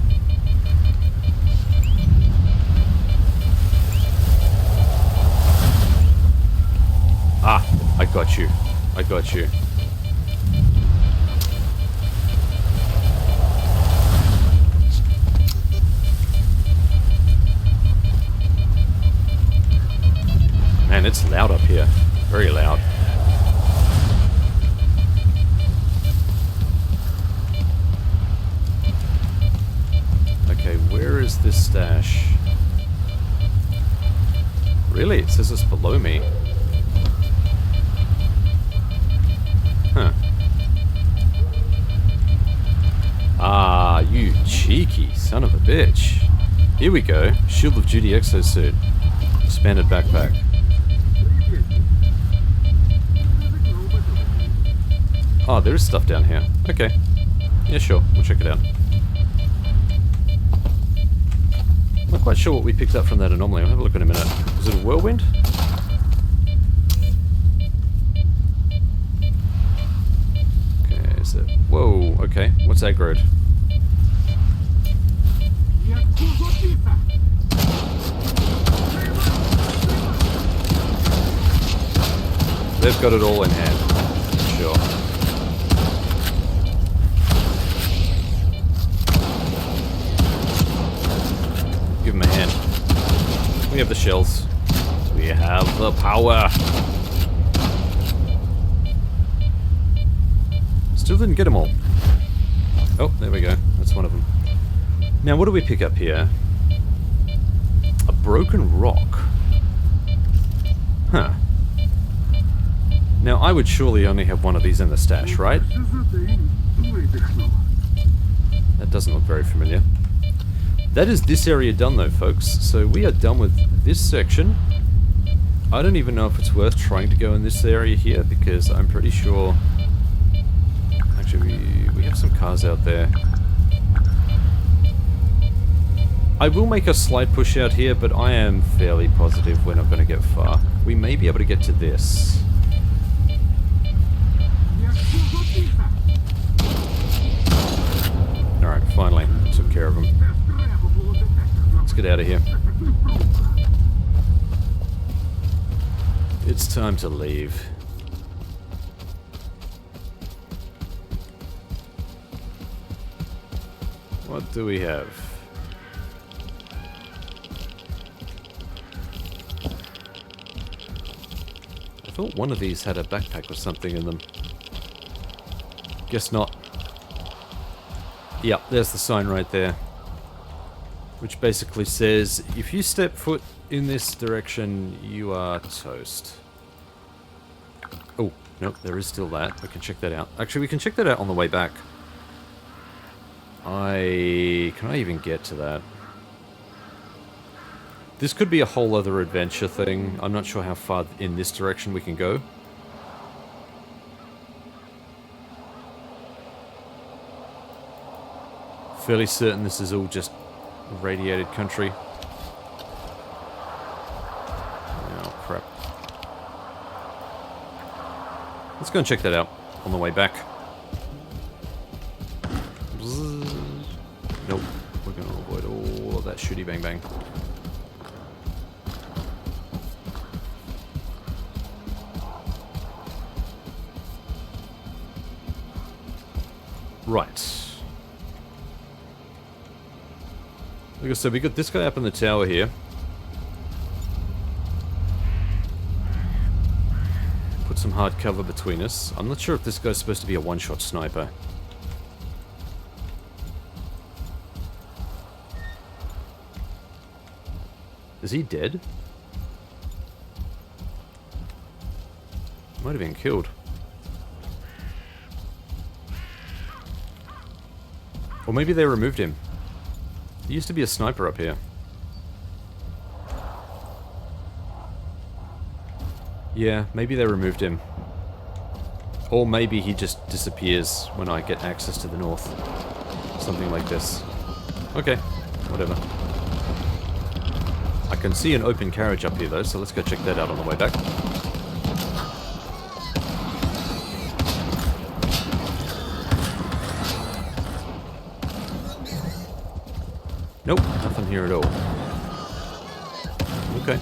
Ah, I got you. I got you. Man, it's loud up here. Very loud. Okay, where is this stash? Really? It says it's below me. Huh. Ah, you cheeky son of a bitch. Here we go. Shield of Duty exosuit. Expanded backpack. Oh, there is stuff down here. Okay. Yeah, sure. We'll check it out. Not quite sure what we picked up from that anomaly. I'll have a look in a minute. Was it a whirlwind? Okay, is it... Whoa, okay. What's aggroed? They've got it all in hand. Sure. Give him a hand. We have the shells. We have the power. Still didn't get them all. Oh, there we go. That's one of them. Now, what do we pick up here? A broken rock. Huh. Now, I would surely only have one of these in the stash, right? That doesn't look very familiar. That is this area done though, folks. So we are done with this section. I don't even know if it's worth trying to go in this area here, because I'm pretty sure... Actually, we have some cars out there. I will make a slight push out here, but I am fairly positive we're not going to get far. We may be able to get to this. Alright, finally. Took care of him. Let's get out of here. It's time to leave. What do we have? I thought one of these had a backpack or something in them. Guess not. Yep, there's the sign right there. Which basically says, if you step foot in this direction, you are toast. Oh, nope, there is still that. We can check that out. Actually, we can check that out on the way back. Can I even get to that? This could be a whole other adventure thing. I'm not sure how far in this direction we can go. Fairly certain this is all just radiated country. Oh, crap. Let's go and check that out on the way back. Nope. We're going to avoid all of that shooty bang bang. Right. Like I said, we got this guy up in the tower here. some hard cover between us. I'm not sure if this guy's supposed to be a one-shot sniper. Is he dead? Might have been killed. Or maybe they removed him. He used to be a sniper up here. Yeah, maybe they removed him. Or maybe he just disappears when I get access to the north. Something like this. Okay, whatever. I can see an open carriage up here though, so let's go check that out on the way back. Nope, nothing here at all. Okay.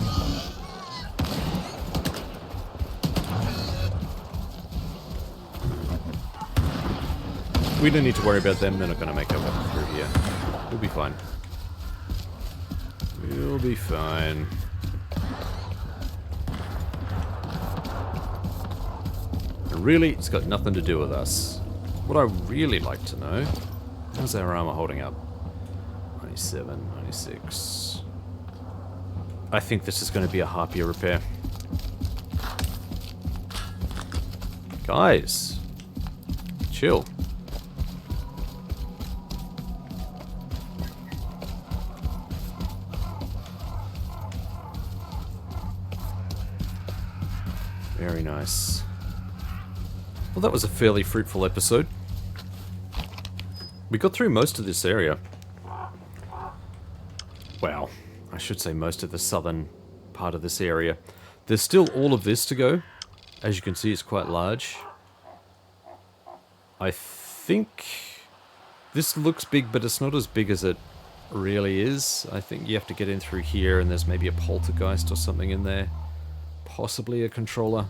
We don't need to worry about them, they're not going to make our way through here. We'll be fine. We'll be fine. And really, it's got nothing to do with us. What I really like to know, how's our armor holding up? 97, 96. I think this is going to be a Harpier repair. Guys, chill. Very nice. Well, that was a fairly fruitful episode. We got through most of this area. Well, I should say most of the southern part of this area. There's still all of this to go. As you can see, it's quite large. I think this looks big, but it's not as big as it really is. I think you have to get in through here, and there's maybe a poltergeist or something in there. Possibly a controller.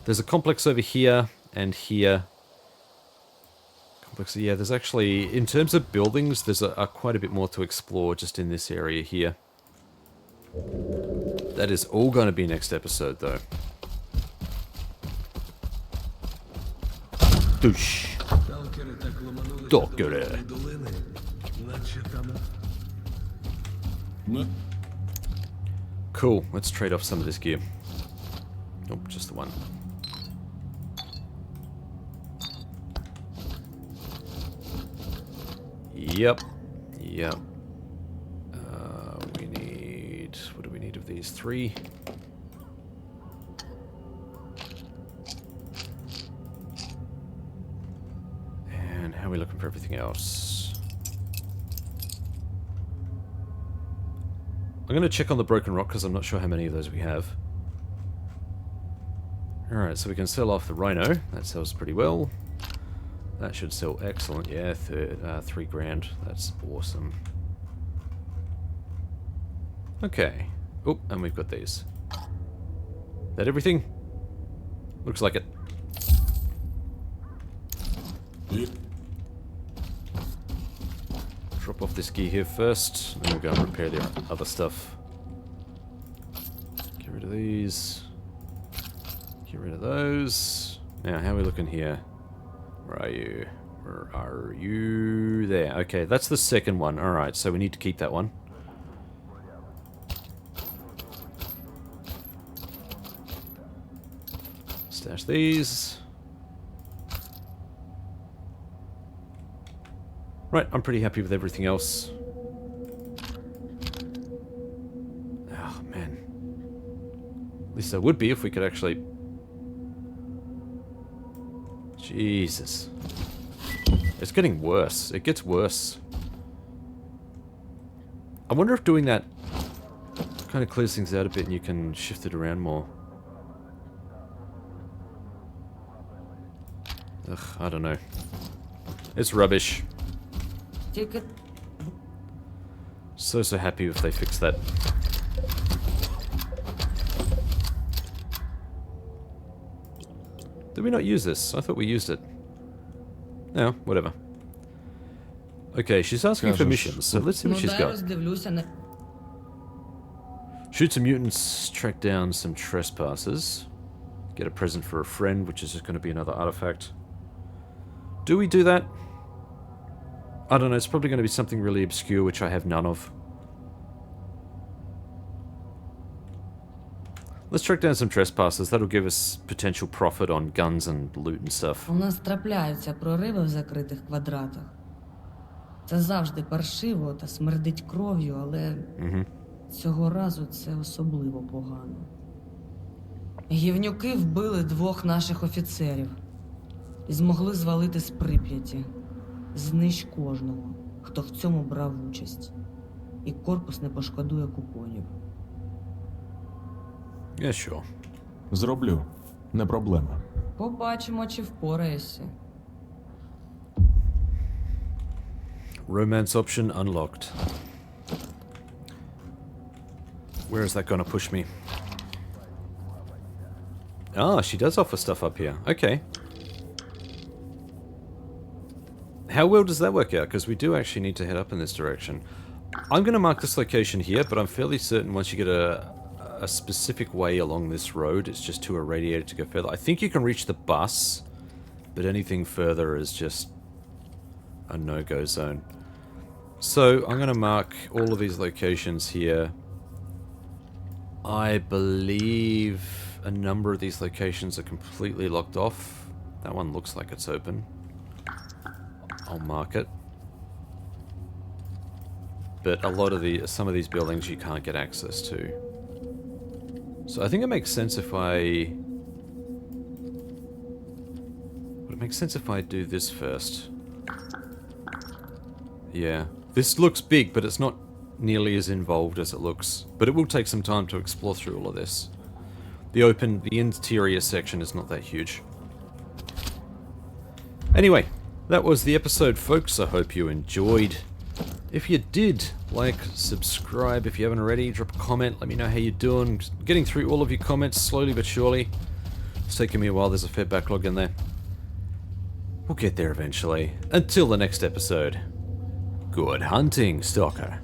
There's a complex over here and here. Complex, yeah, there's actually, in terms of buildings, there's quite a bit more to explore just in this area here. That is all going to be next episode, though. Douche. Сталкери так ломанулися Stalker. до долини, наче там. Ну, Cool, let's trade off some of this gear. Nope, just the one. Yep. Yep. We need... What do we need of these? 3? And how are we looking for everything else? I'm going to check on the broken rock because I'm not sure how many of those we have. Alright, so we can sell off the rhino. That sells pretty well. That should sell excellent. Yeah, 3 grand. That's awesome. Okay. Oh, and we've got these. That everything? Looks like it. и Drop off this gear here first, and then we'll go and repair the other stuff. Get rid of these. Get rid of those. Now, how are we looking here? Where are you? Where are you? There. Okay, that's the second one. Alright, so we need to keep that one. Stash these. Right, I'm pretty happy with everything else. Oh, man. At least I would be if we could actually... Jesus. It's getting worse. It gets worse. I wonder if doing that kind of clears things out a bit and you can shift it around more. Ugh, I don't know. It's rubbish. Тільки So happy if they fix that. Did we not use this? I thought we used it. No, whatever. Okay, she's asking for Скажешь, missions, so let's see ну what she's дай got. роздивлюся на Shoot some mutants, track down some trespassers. Get a present for a friend, which is just going to be another artifact. Do we do that? I don't know, it's probably going to be something really obscure, which I have none of. Let's track down some trespassers. That'll give us potential profit on guns and loot and stuff. У нас трапляються прориви в закритих квадратах. Це завжди паршиво та смердить кров'ю, але цього разу це особливо погано. Гівнюки вбили 2 наших офіцерів і змогли звалити з Прип'яті. Знищ кожного, хто в цьому брав участь. І корпус не пошкодує купонів. Yeah, sure. Зроблю. Не проблема. Побачимо, чи впораєшся. Romance option unlocked. Where is that gonna push me? Ah, she does offer stuff up here. Okay. How well does that work out? Because we do actually need to head up in this direction. I'm going to mark this location here, but I'm fairly certain once you get a specific way along this road, it's just too irradiated to go further. I think you can reach the bus, but anything further is just a no-go zone. So I'm going to mark all of these locations here. I believe a number of these locations are completely locked off. That one looks like it's open. I'll mark it. But a lot of some of these buildings you can't get access to. So I think it makes sense if I... Would it make sense if I do this first? Yeah. This looks big, but it's not nearly as involved as it looks. But it will take some time to explore through all of this. The interior section is not that huge. Anyway, that was the episode, folks. I hope you enjoyed. If you did, like, subscribe if you haven't already, drop a comment, let me know how you're doing. Just getting through all of your comments slowly but surely. It's taken me a while, there's a fair backlog in there. We'll get there eventually. Until the next episode, good hunting, Stalker.